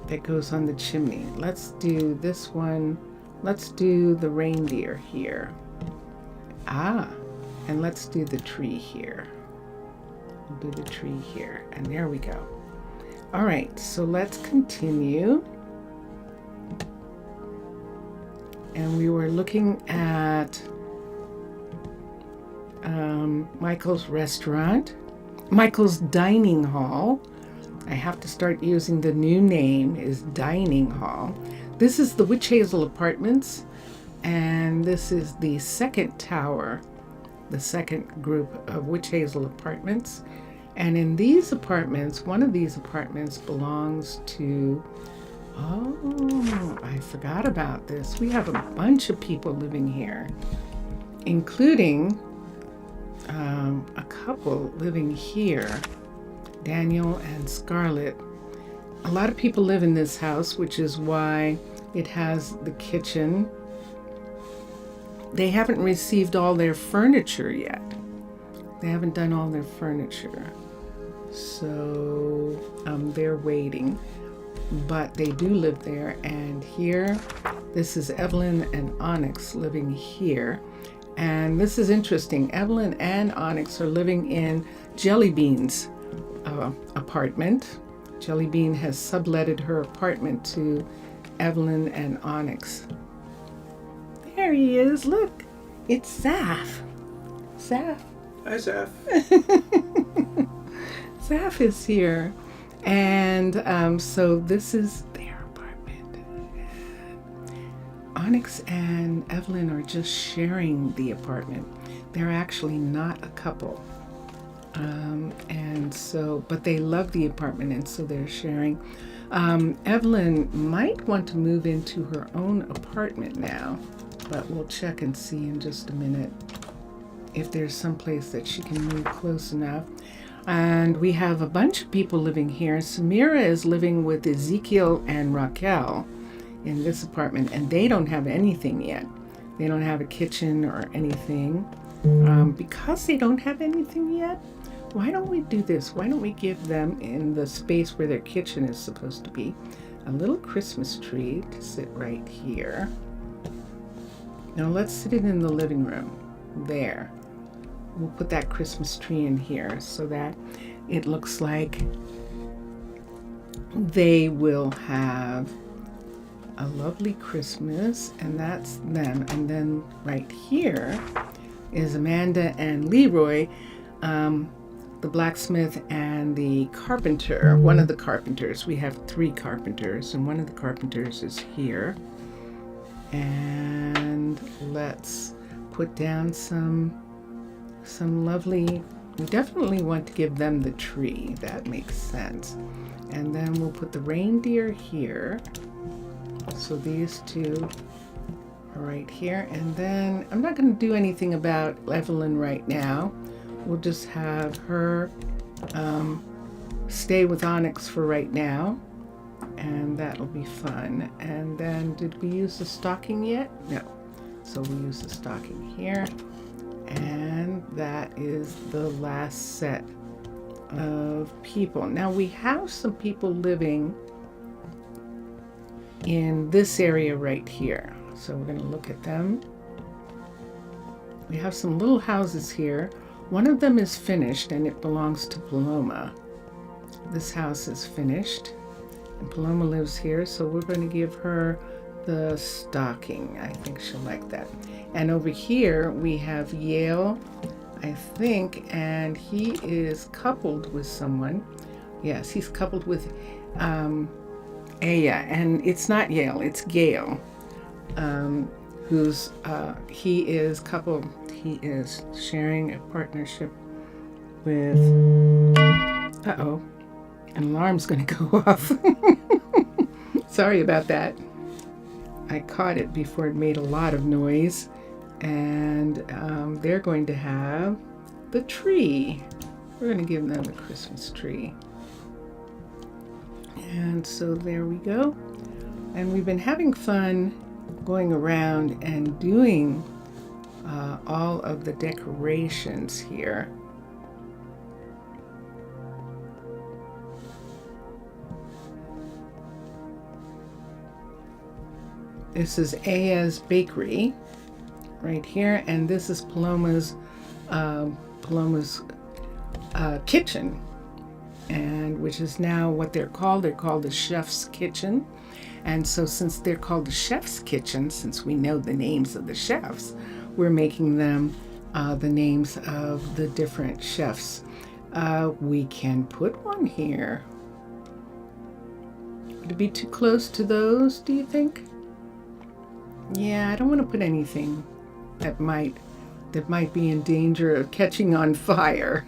[SPEAKER 1] that goes on the chimney. Let's do this one. Let's do the reindeer here. And let's do the tree here. We'll do the tree here, and there we go. All right, so let's continue. And we were looking at Michael's restaurant, Michael's dining hall. I have to start using the new name, is dining hall. This is the Witch Hazel Apartments, and this is the second tower, the second group of Witch Hazel Apartments. And in these apartments, one of these apartments belongs to, oh, I forgot about this. We have a bunch of people living here, including a couple living here, Daniel and Scarlett. A lot of people live in this house, which is why it has the kitchen. They haven't received all their furniture yet. They haven't done all their furniture. So they're waiting. But they do live there. And here, this is Evelyn and Onyx living here. And this is interesting. Evelyn and Onyx are living in Jellybean's apartment. Jellybean has subletted her apartment to Evelyn and Onyx. There he is. Look, it's Zaf. Zaf.
[SPEAKER 2] Hi, Zaf.
[SPEAKER 1] Zaf is here. And so this is their apartment. Onyx and Evelyn are just sharing the apartment. They're actually not a couple. And so, but they love the apartment, and so they're sharing. Evelyn might want to move into her own apartment now, but we'll check and see in just a minute if there's some place that she can move close enough. And we have a bunch of people living here. Samira is living with Ezekiel and Raquel in this apartment, and they don't have anything yet. They don't have a kitchen or anything. Because they don't have anything yet, why don't we do this? Why don't we give them, in the space where their kitchen is supposed to be, a little Christmas tree to sit right here. Now let's sit it in the living room. There. We'll put that Christmas tree in here so that it looks like they will have a lovely Christmas, and that's them. And then right here is Amanda and Leroy, the blacksmith and the carpenter, one of the carpenters. We have 3 carpenters, and one of the carpenters is here. And let's put down some lovely, we definitely want to give them the tree. That makes sense. And then we'll put the reindeer here. So these 2 are right here. And then I'm not going to do anything about Evelyn right now. We'll just have her stay with Onyx for right now, and that'll be fun. And then, did we use the stocking yet? No. So we use the stocking here, and that is the last set of people. Now we have some people living in this area right here, so we're going to look at them. We have some little houses here. One of them is finished, and it belongs to Paloma. This house is finished, and Paloma lives here, so we're going to give her the stocking. I think she'll like that. And over here we have Yale, I think, and he is coupled with someone. Yes, he's coupled with Aya, and it's not Yale, it's Gail, who's he is coupled. He is sharing a partnership with, an alarm's gonna go off. Sorry about that. I caught it before it made a lot of noise. And they're going to have the tree. We're going to give them a Christmas tree. And so there we go. And we've been having fun going around and doing all of the decorations here. This is Aya's Bakery right here, and this is Paloma's kitchen, and which is now what they're called. They're called the Chef's Kitchen. And so since they're called the Chef's Kitchen, since we know the names of the chefs, we're making them the names of the different chefs. We can put one here. Would it be too close to those, do you think? Yeah, I don't want to put anything that might be in danger of catching on fire.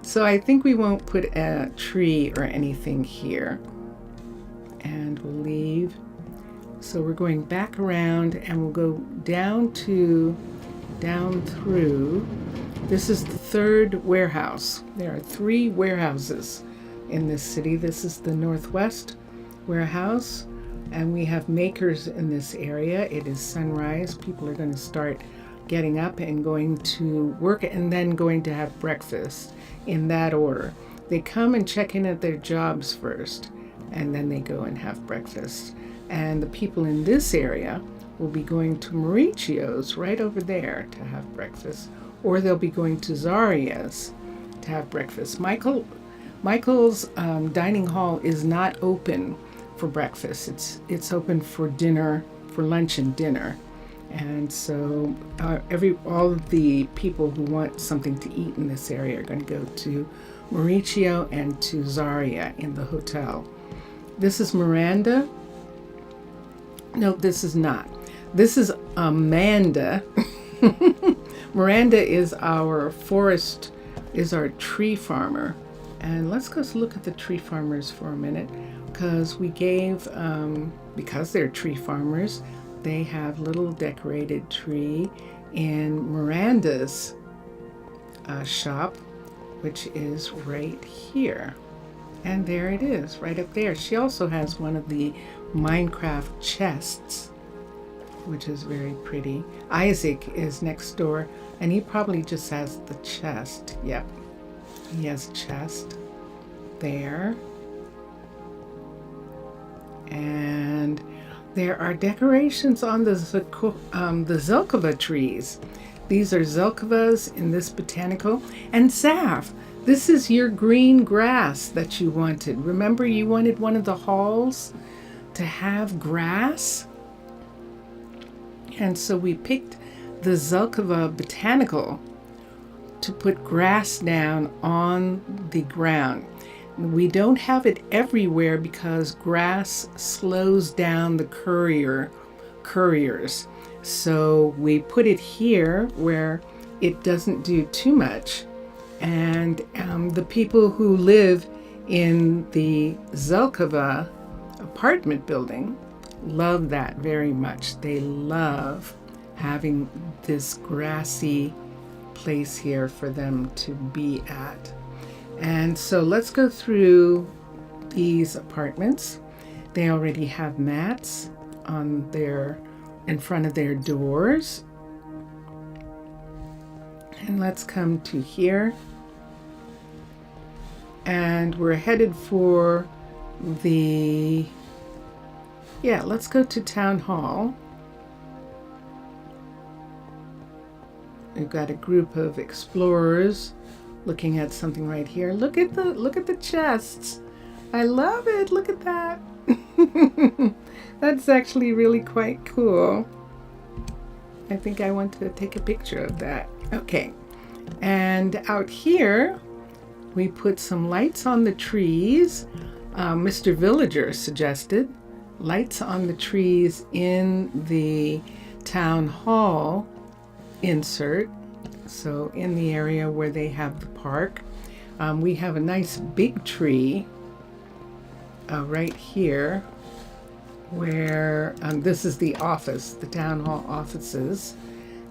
[SPEAKER 1] So I think we won't put a tree or anything here. And we'll leave. So we're going back around and we'll go down through. This is the third warehouse. There are 3 warehouses in this city. This is the Northwest warehouse, and we have makers in this area. It is sunrise. People are going to start getting up and going to work and then going to have breakfast in that order. They come and check in at their jobs first, and then they go and have breakfast. And the people in this area will be going to Mauricio's right over there to have breakfast, or they'll be going to Zaria's to have breakfast. Michael's dining hall is not open for breakfast. It's open for dinner, for lunch and dinner. And so all of the people who want something to eat in this area are going to go to Mauricio and to Zaria in the hotel. This is Miranda. No, this is not. This is Amanda. Miranda is our tree farmer. And let's go look at the tree farmers for a minute, because we gave, because they're tree farmers, they have little decorated tree in Miranda's shop, which is right here. And there it is, right up there. She also has one of the Minecraft chests, which is very pretty. Isaac is next door, and he probably just has the chest. Yep, he has a chest there. And there are decorations on the Zelkova trees. These are Zelkovas in this botanical. And Saf, this is your green grass that you wanted. Remember, you wanted one of the halls to have grass? And so we picked the Zelkova botanical to put grass down on the ground. We don't have it everywhere because grass slows down the couriers. So we put it here where it doesn't do too much. And the people who live in the Zelkova apartment building love that very much. They love having this grassy place here for them to be at. And so let's go through these apartments. They already have mats in front of their doors. And let's come to here. And we're headed for let's go to Town Hall. We've got a group of explorers looking at something right here. Look at the chests. I love it. Look at that. That's actually really quite cool. I think I want to take a picture of that. Okay. And out here, we put some lights on the trees. Mr. Villager suggested lights on the trees in the town hall insert. So in the area where they have the park, we have a nice big tree right here where this is the town hall offices,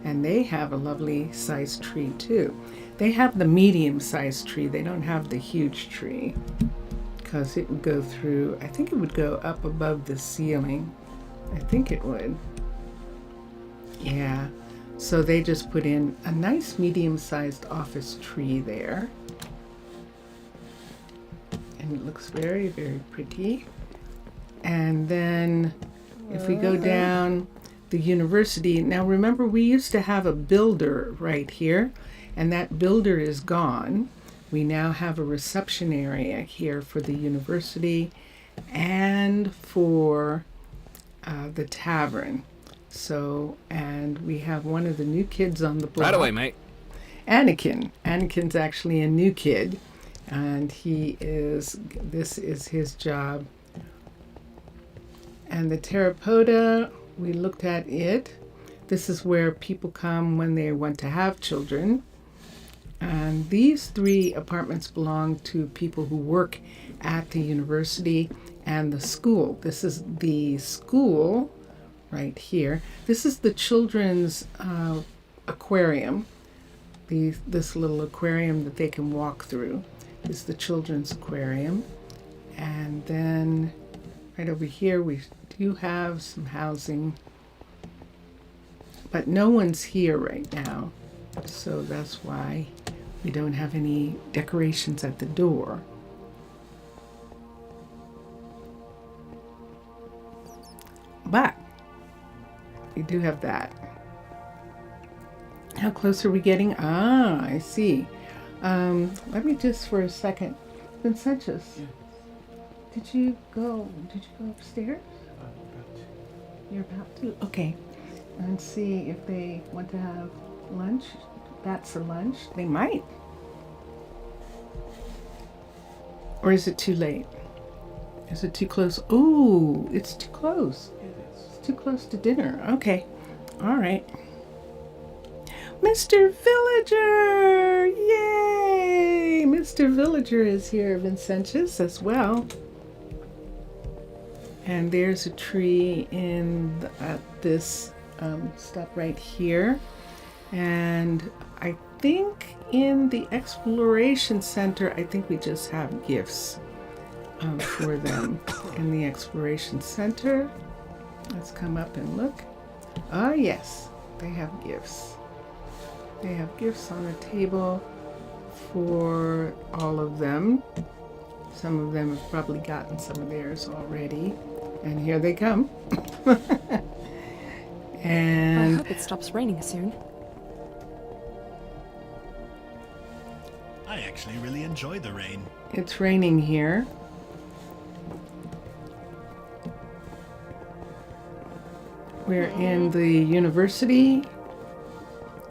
[SPEAKER 1] and they have a lovely sized tree too. They have the medium-sized tree. They don't have the huge tree because it would go through, I think it would go up above the ceiling. I think it would. Yeah. So they just put in a nice medium-sized office tree there. And it looks very, very pretty. And then if we go down the university, now remember we used to have a builder right here, and that builder is gone. We now have a reception area here for the university and for the tavern. So, and we have one of the new kids on the block.
[SPEAKER 2] Right away, mate.
[SPEAKER 1] Anakin. Anakin's actually a new kid, and this is his job. And the Terrapoda, we looked at it. This is where people come when they want to have children. And these 3 apartments belong to people who work at the university and the school. This is the school right here. This is the children's aquarium. This little aquarium that they can walk through is the children's aquarium. And then right over here we do have some housing, but no one's here right now, so that's why we don't have any decorations at the door. But we do have that. How close are we getting? Ah, I see. Let me just for a second. Vincentius,
[SPEAKER 3] Yeah.
[SPEAKER 1] did you go upstairs? You're about to? Okay. And see if they want to have lunch. That's a lunch. They might. Or is it too late? Is it too close? Ooh, it's too close.
[SPEAKER 3] It is.
[SPEAKER 1] It's too close to dinner. Okay. All right. Mr. Villager! Yay! Mr. Villager is here, Vincentius, as well. And there's a tree at this stop right here. And I think in the Exploration Center, I think we just have gifts for them in the Exploration Center. Let's come up and look. Oh, yes, they have gifts. They have gifts on the table for all of them. Some of them have probably gotten some of theirs already. And here they come. And
[SPEAKER 4] I hope it stops raining soon.
[SPEAKER 3] I actually really enjoy the rain.
[SPEAKER 1] it's raining here. We're in the university.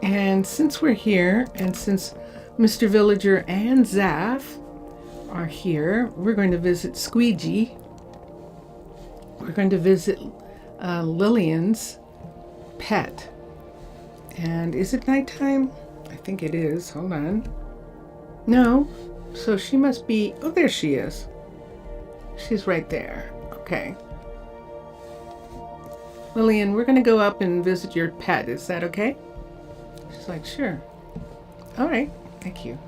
[SPEAKER 1] And since we're here, and since Mr. Villager and Zaf are here, we're going to visit Squeegee. We're going to visit Lillian's pet. And is it nighttime? I think it is. Hold on. No. So she must be... Oh, there she is. She's right there. Okay. Lillian, we're going to go up and visit your pet. Is that okay? She's like, sure. All right. Thank you.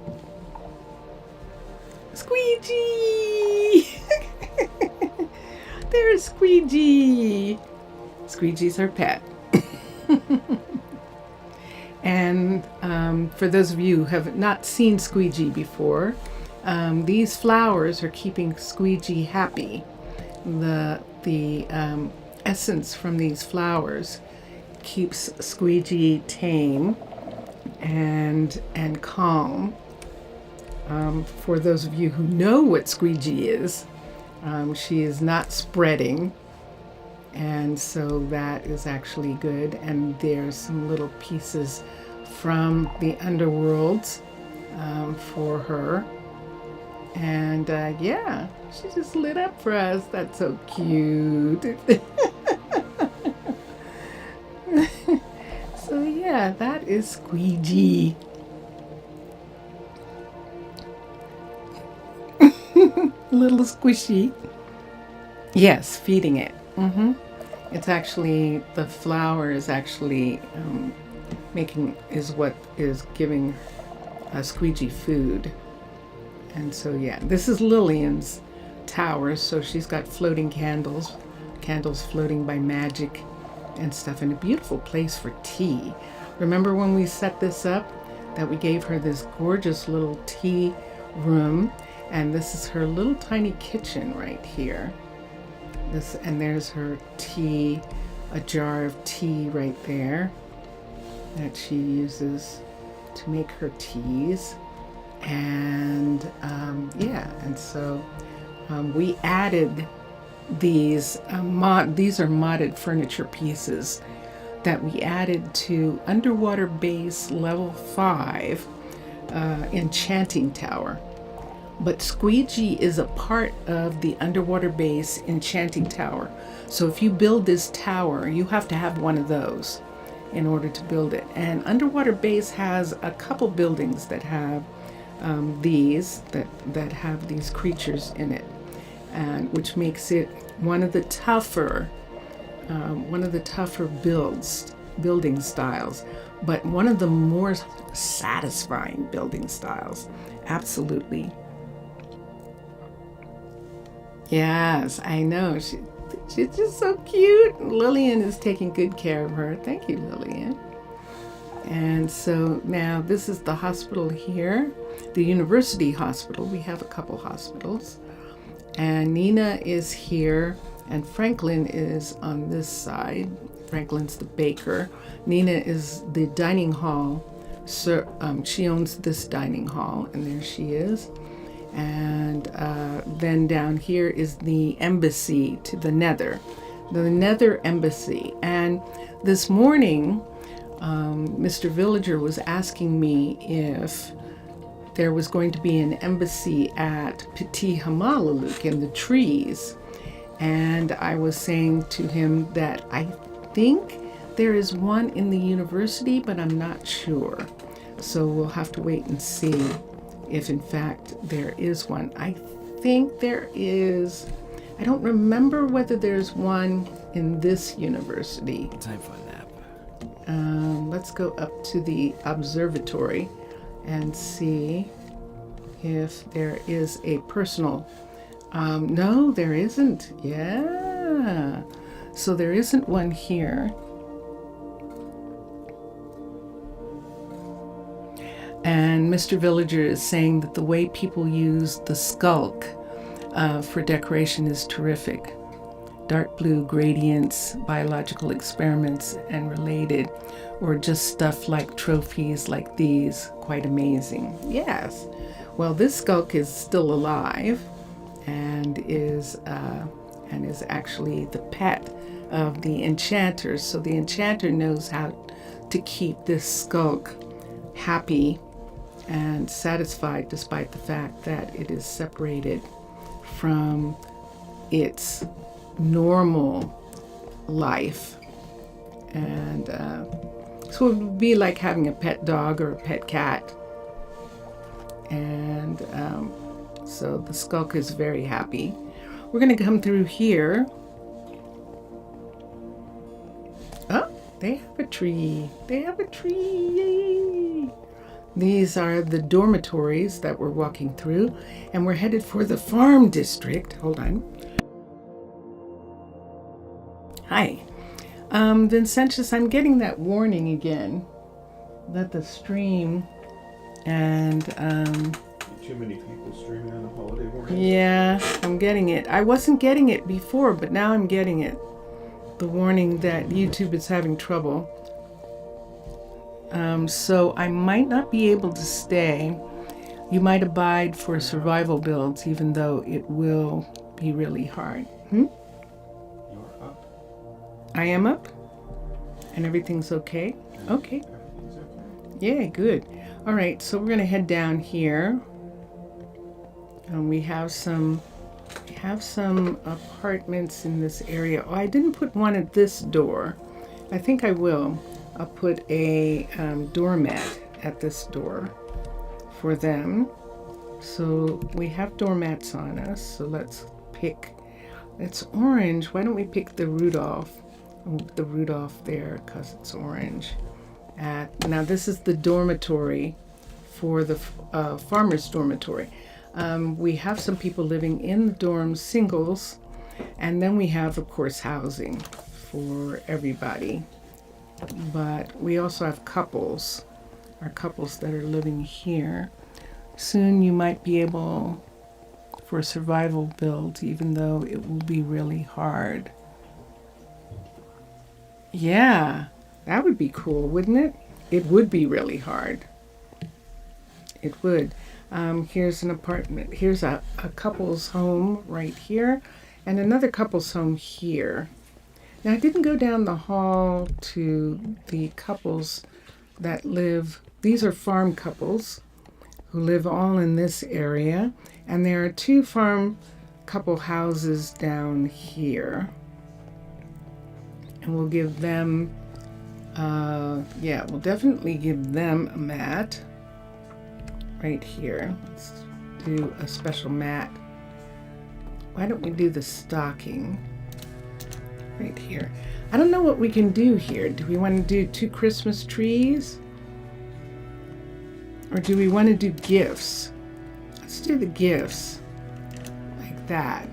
[SPEAKER 1] Squeegee! There's Squeegee. Squeegee's her pet. And for those of you who have not seen Squeegee before, these flowers are keeping Squeegee happy. The essence from these flowers keeps Squeegee tame and calm. For those of you who know what Squeegee is, she is not spreading, and so that is actually good. And there's some little pieces from the underworlds for her. And yeah, she just lit up for us. That's so cute. So yeah, that is Squeegee. Little squishy. Yes, feeding it. It's actually, the flower is actually is what is giving squeegee food. And so yeah, this is Lillian's tower. So she's got floating candles floating by magic and stuff, and a beautiful place for tea. Remember when we set this up, that we gave her this gorgeous little tea room, and this is her little tiny kitchen right here. And there's her tea, a jar of tea right there that she uses to make her teas. And and so we added these these are modded furniture pieces that we added to Underwater Base Level 5 Enchanting Tower. But Squeegee is a part of the Underwater Base Enchanting Tower. So if you build this tower, you have to have one of those in order to build it. And Underwater Base has a couple buildings that have that have these creatures in it, and which makes it one of the tougher building styles, but one of the more satisfying building styles. Absolutely. Yes, I know. She's just so cute. Lillian is taking good care of her. Thank you, Lillian. And so now this is the hospital here, the university hospital. We have a couple hospitals. And Nina is here, and Franklin is on this side. Franklin's the baker. Nina is the dining hall. So, she owns this dining hall, and there she is. And then down here is the embassy to the Nether Embassy. And this morning, Mr. Villager was asking me if there was going to be an embassy at Pitti Hamaalakut in the trees. And I was saying to him that I think there is one in the university, but I'm not sure. So we'll have to wait and see if in fact there is one. I think there is. I don't remember whether there's one in this university.
[SPEAKER 3] Time for a nap.
[SPEAKER 1] Let's go up to the observatory and see if there is a personal. No, there isn't. Yeah. So there isn't one here. And Mr. Villager is saying that the way people use the skulk for decoration is terrific. Dark blue gradients, biological experiments, and related, or just stuff like trophies like these. Quite amazing. Yes. Well, this skulk is still alive and is actually the pet of the enchanter. So the enchanter knows how to keep this skulk happy and satisfied despite the fact that it is separated from its normal life. And so it would be like having a pet dog or a pet cat. And so the skulk is very happy. We're going to come through here. Oh, they have a tree. They have a tree. Yay! These are the dormitories that we're walking through, and we're headed for the farm district. Hold on. Hi. Vincentius, I'm getting that warning again that the stream and
[SPEAKER 2] too many people streaming on the holiday warning.
[SPEAKER 1] Yeah, I'm getting it. I wasn't getting it before, but now I'm getting it. The warning that YouTube is having trouble. So I might not be able to stay. You might abide for survival builds, even though it will be really hard.
[SPEAKER 2] You're up.
[SPEAKER 1] I am up? And everything's okay? Okay.
[SPEAKER 2] Everything's okay.
[SPEAKER 1] Yeah, good. All right, so we're going to head down here. And we have some apartments in this area. Oh, I didn't put one at this door. I think I will. I'll put a doormat at this door for them. So we have doormats on us. So let's pick. It's orange. Why don't we pick the Rudolph? I'll put the Rudolph there because it's orange. Now this is the dormitory for the farmer's dormitory. We have some people living in the dorms, singles, and then we have, of course, housing for everybody. But we also have couples, our couples that are living here. Soon you might be able for a survival build, even though it will be really hard. Yeah, that would be cool, wouldn't it? It would be really hard. It would. Here's an apartment. Here's a couple's home right here, and another couple's home here. Now, I didn't go down the hall to the couples that live, these are farm couples who live all in this area, and there are 2 farm couple houses down here. And we'll give them, we'll definitely give them a mat right here. Let's do a special mat. Why don't we do the stocking right here? I don't know what we can do here. Do we want to do 2 Christmas trees? Or do we want to do gifts? Let's do the gifts like that.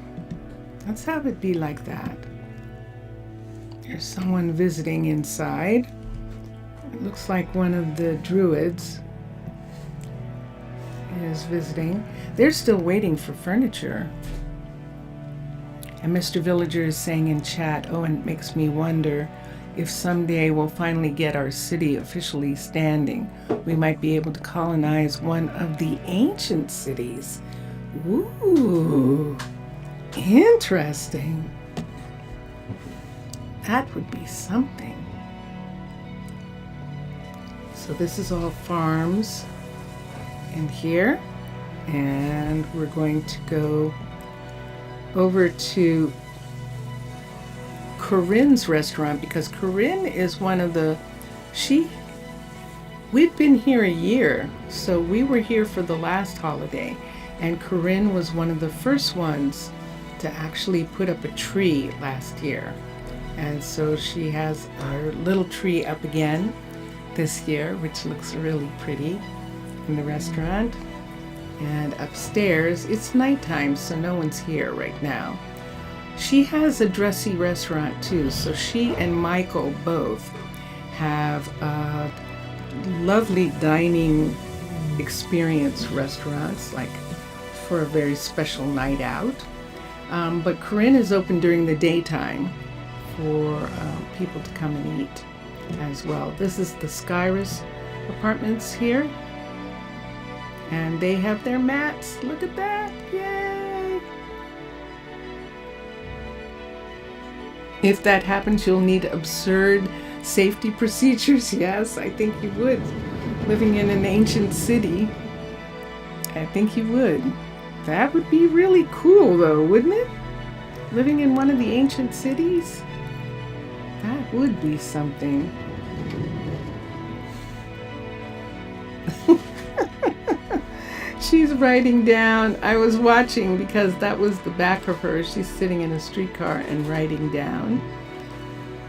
[SPEAKER 1] Let's have it be like that. There's someone visiting inside. It looks like one of the druids is visiting. They're still waiting for furniture. And Mr. Villager is saying in chat, oh, and it makes me wonder if someday we'll finally get our city officially standing. We might be able to colonize one of the ancient cities. Ooh, interesting. That would be something. So this is all farms in here. And we're going to go over to Corinne's restaurant, because Corinne is one of the, we've been here a year, so we were here for the last holiday, and Corinne was one of the first ones to actually put up a tree last year. And so she has our little tree up again this year, which looks really pretty in the restaurant. And upstairs, it's nighttime, so no one's here right now. She has a dressy restaurant too, so she and Michael both have lovely dining experience restaurants, like for a very special night out. But Corinne is open during the daytime for people to come and eat as well. This is the Skyrus apartments here. And they have their mats. Look at that. Yay! If that happens, you'll need absurd safety procedures. Yes, I think you would. Living in an ancient city, I think you would. That would be really cool, though, wouldn't it? Living in one of the ancient cities? That would be something. She's writing down. I was watching because that was the back of her. She's sitting in a streetcar and writing down.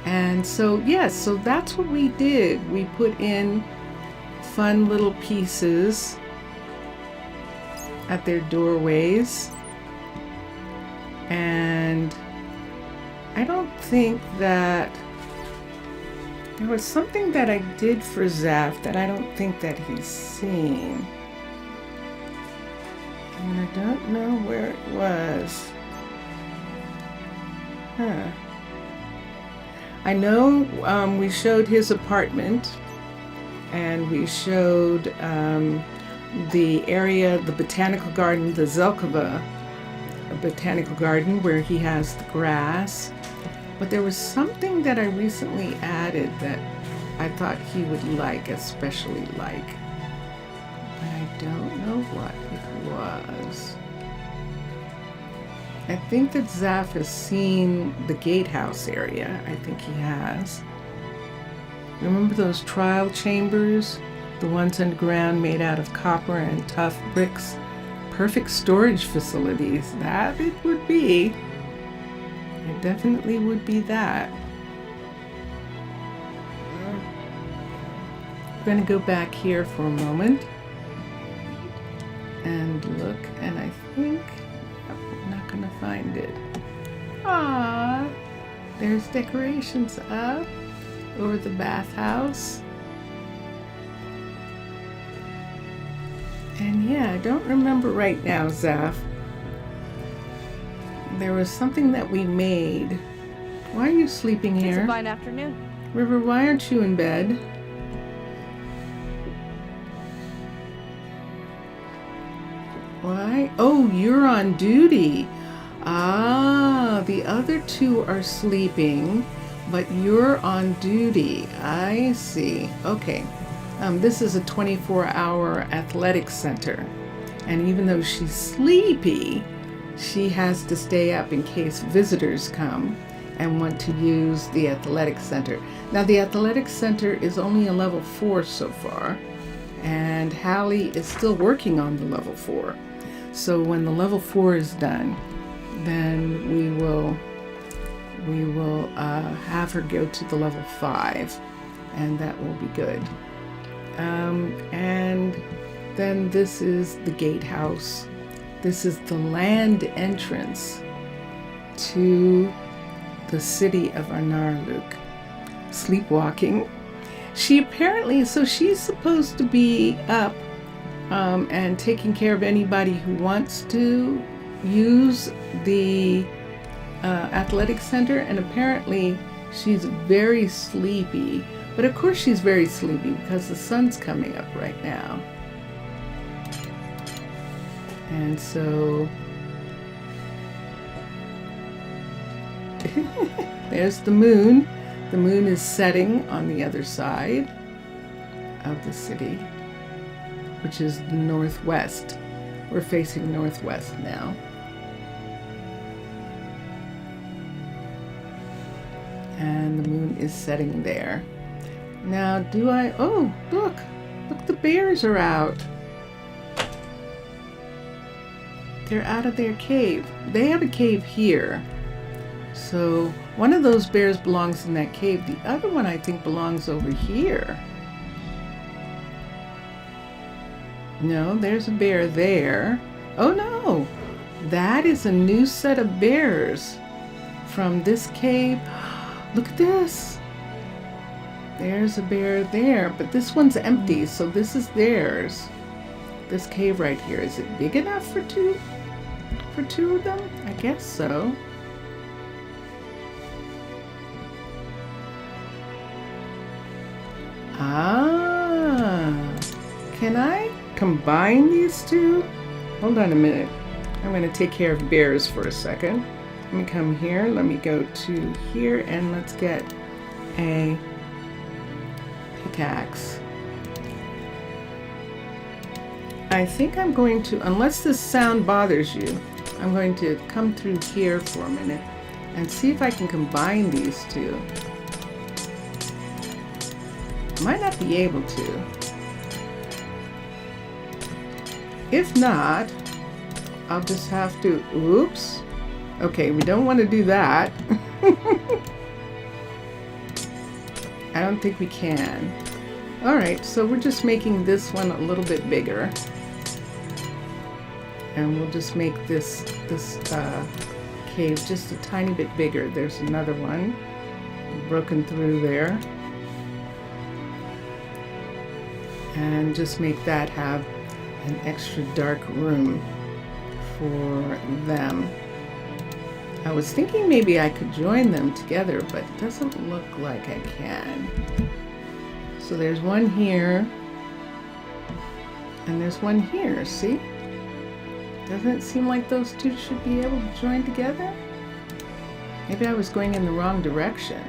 [SPEAKER 1] And so, yes, so that's what we did. We put in fun little pieces at their doorways. And I don't think that there was something that I did for Zaf that I don't think that he's seen. And I don't know where it was. I know we showed his apartment, and we showed the area, the botanical garden, the Zelkova botanical garden, where he has the grass. But there was something that I recently added that I thought he would like, especially like. But I don't know what it was. I think that Zaf has seen the gatehouse area. I think he has. Remember those trial chambers? The ones underground made out of copper and tough bricks? Perfect storage facilities. That it would be. It definitely would be that. I'm going to go back here for a moment. and look, and I think I'm not gonna find it. Ah, there's decorations up over the bathhouse. And yeah, I don't remember right now, Zaf. There was something that we made. Why are you sleeping
[SPEAKER 4] It's a
[SPEAKER 1] here?
[SPEAKER 4] fine afternoon.
[SPEAKER 1] River, why aren't you in bed? Why? Oh, you're on duty. Ah, the other two are sleeping, but you're on duty. I see. Okay. This is a 24-hour athletic center. And even though she's sleepy, she has to stay up in case visitors come and want to use the athletic center. Now, the athletic center is only a level 4 so far, and Hallie is still working on the level 4. So when the level 4 is done, then we will have her go to the level 5, and that will be good. And then this is the gatehouse. This is the land entrance to the city of Arnaaluk. Sleepwalking. She apparently, so she's supposed to be up and taking care of anybody who wants to use the athletic center, and apparently she's very sleepy. But of course she's very sleepy because the sun's coming up right now. And so there's the moon. The moon is setting on the other side of the city, which is the northwest. We're facing northwest now. And the moon is setting there. Now, oh, look, the bears are out. They're out of their cave. They have a cave here. So one of those bears belongs in that cave. The other one, I think, belongs over here. No, there's a bear there. Oh no, that is a new set of bears from this cave. Look at this. There's a bear there, but this one's empty, so this is theirs. This cave right here, is it big enough for two of them? I guess so. Ah, can I combine these two? Hold on a minute. I'm going to take care of bears for a second. Let me come here. Let me go to here, and let's get a pickaxe. I think I'm going to, unless this sound bothers you, I'm going to come through here for a minute and see if I can combine these two. Might not be able to. If not, I'll just have to, oops. Okay, we don't want to do that. I don't think we can. All right, so we're just making this one a little bit bigger. And we'll just make this cave just a tiny bit bigger. There's another one broken through there. And just make that have an extra dark room for them. I was thinking maybe I could join them together, but it doesn't look like I can. So there's one here, and there's one here, see? Doesn't it seem like those two should be able to join together? Maybe I was going in the wrong direction.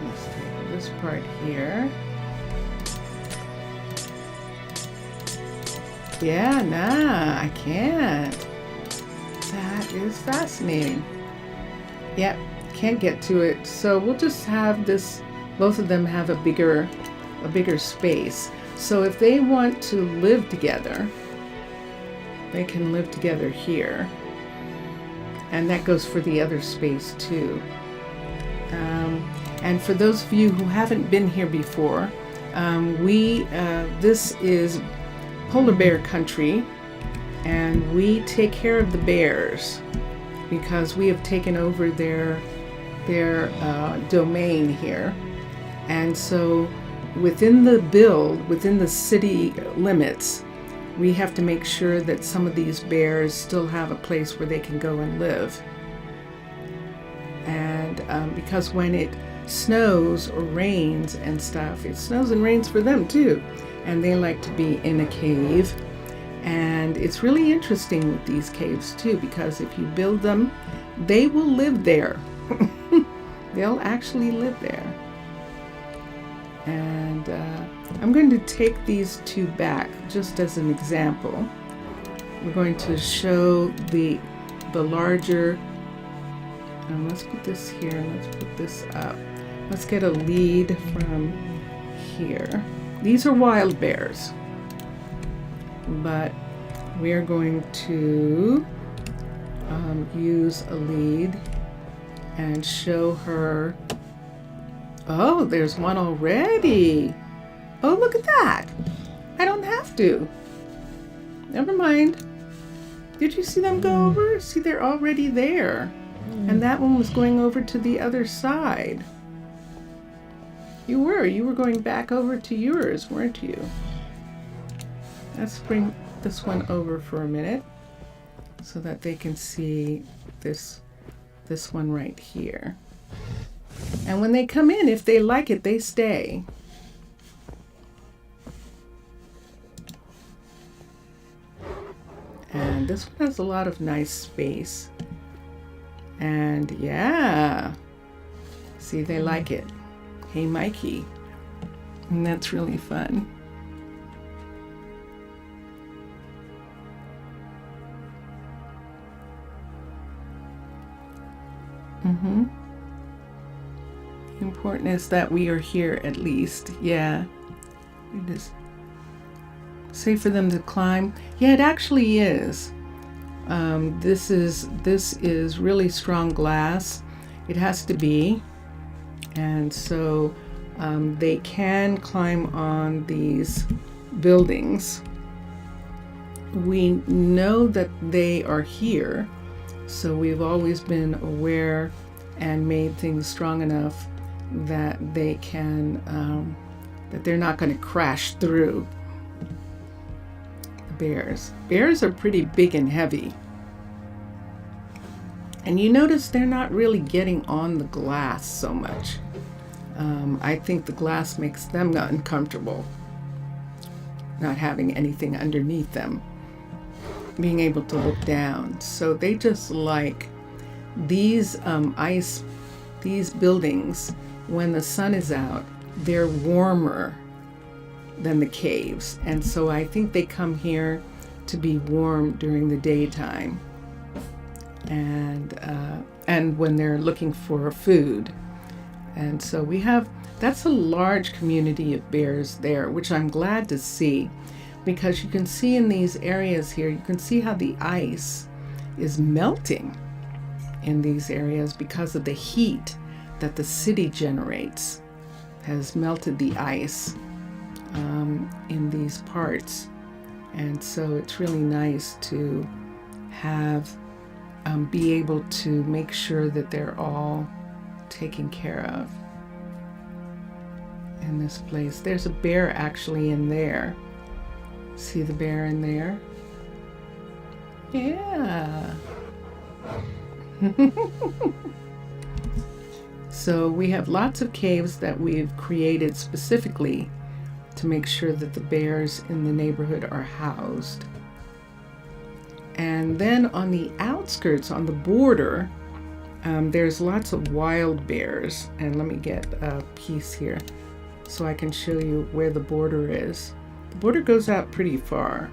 [SPEAKER 1] Let's take this part here. Yeah, nah, I can't. That is fascinating. Yep, can't get to it. So we'll just have this, both of them have a bigger space. So if they want to live together, they can live together here. And that goes for the other space too. And for those of you who haven't been here before, this is polar bear country, and we take care of the bears because we have taken over their domain here. And so within the city limits, we have to make sure that some of these bears still have a place where they can go and live. And because when it snows or rains and stuff, it snows and rains for them too, and they like to be in a cave. And it's really interesting with these caves too, because if you build them, they will live there. They'll actually live there. And I'm going to take these two back just as an example. We're going to show the larger, let's put this here, let's put this up. Let's get a lead from here. These are wild bears, but we're going to use a lead and show her. Oh, there's one already. Oh, look at that. I don't have to. Never mind. Did you see them go over? See, they're already there. And that one was going over to the other side. You were going back over to yours, weren't you? Let's bring this one over for a minute so that they can see this one right here. And when they come in, if they like it, they stay. And this one has a lot of nice space. And yeah, see, they like it. Hey, Mikey. And that's really fun. Important is that we are here at least. Yeah. It is safe for them to climb. Yeah, it actually is. This is really strong glass. It has to be. And so they can climb on these buildings. We know that they are here, so we've always been aware and made things strong enough that they can, that they're not going to crash through the bears. Bears are pretty big and heavy. And you notice they're not really getting on the glass so much. I think the glass makes them uncomfortable, not having anything underneath them, being able to look down. So they just like these these buildings, when the sun is out, they're warmer than the caves. And so I think they come here to be warm during the daytime. And when they're looking for food. And so we have, that's a large community of bears there, which I'm glad to see, because you can see in these areas here, you can see how the ice is melting in these areas because of the heat that the city generates, has melted the ice in these parts. And so it's really nice to have be able to make sure that they're all taken care of in this place. There's a bear actually in there. See the bear in there? Yeah. So we have lots of caves that we've created specifically to make sure that the bears in the neighborhood are housed. And then on the outskirts, on the border, there's lots of wild bears. And let me get a piece here so I can show you where the border is. The border goes out pretty far.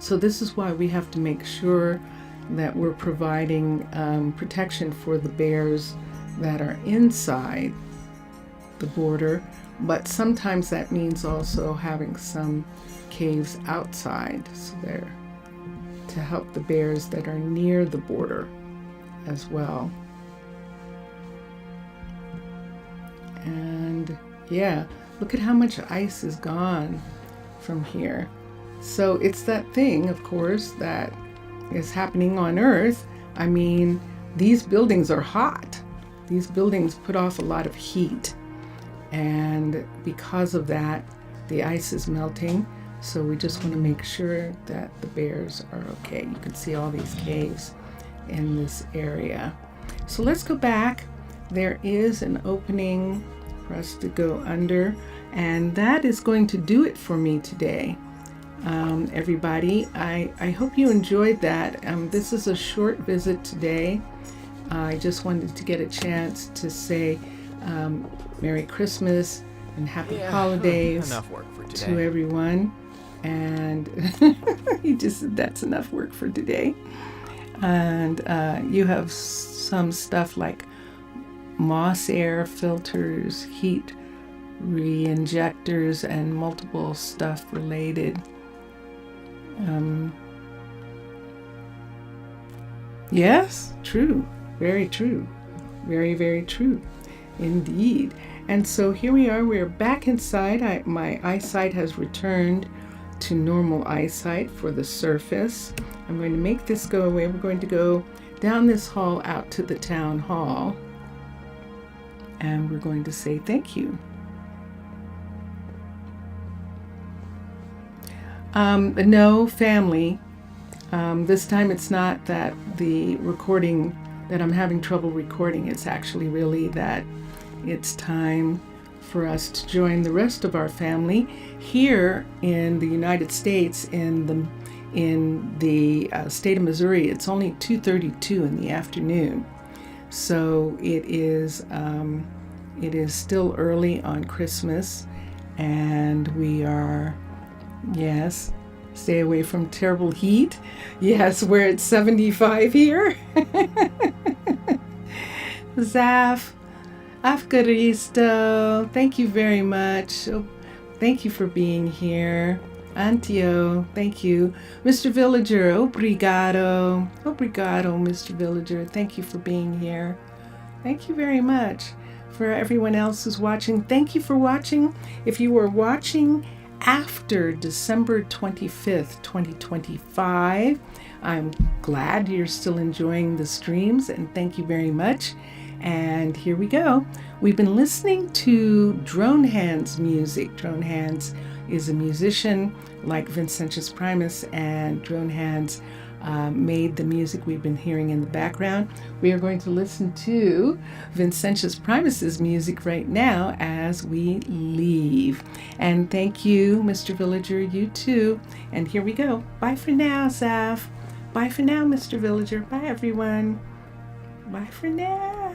[SPEAKER 1] So this is why we have to make sure that we're providing protection for the bears that are inside the border. But sometimes that means also having some caves outside. So there, to help the bears that are near the border as well. And yeah, look at how much ice is gone from here. So it's that thing, of course, that is happening on Earth. I mean, these buildings are hot. These buildings put off a lot of heat. And because of that, the ice is melting. So we just want to make sure that the bears are okay. You can see all these caves in this area. So let's go back. There is an opening for us to go under, and that is going to do it for me today. Everybody, I hope you enjoyed that. This is a short visit today. I just wanted to get a chance to say Merry Christmas and Happy Holidays
[SPEAKER 5] Enough work for today.
[SPEAKER 1] to everyone. And he just said that's enough work for today. And you have some stuff like moss air filters, heat re-injectors, and multiple stuff related. Yes, true. Very true. Very, very true. Indeed. And so here we are. We're back inside. My eyesight has returned to normal eyesight for the surface. I'm going to make this go away. We're going to go down this hall out to the town hall. And we're going to say thank you. No, family. This time it's not that the recording, that I'm having trouble recording. It's actually really that it's time for us to join the rest of our family here in the United States. In the state of Missouri, it's only 2:32 in the afternoon. So it is still early on Christmas, and we are, yes, stay away from terrible heat. Yes, where it's 75 here. Zaf, Afgaristo, thank you very much. Oh, thank you for being here. Antio, thank you. Mr. Villager, obrigado. Obrigado, Mr. Villager. Thank you for being here. Thank you very much. For everyone else who's watching, thank you for watching. If you were watching after December 25th, 2025, I'm glad you're still enjoying the streams, and thank you very much. And here we go. We've been listening to Drone Hands music. Drone Hands is a musician like Vincentius Primus, and Drone Hands made the music we've been hearing in the background. We are going to listen to Vincentius Primus's music right now as we leave. And thank you, Mr. Villager, you too. And here we go. Bye for now, Zaf. Bye for now, Mr. Villager. Bye, everyone. Bye for now.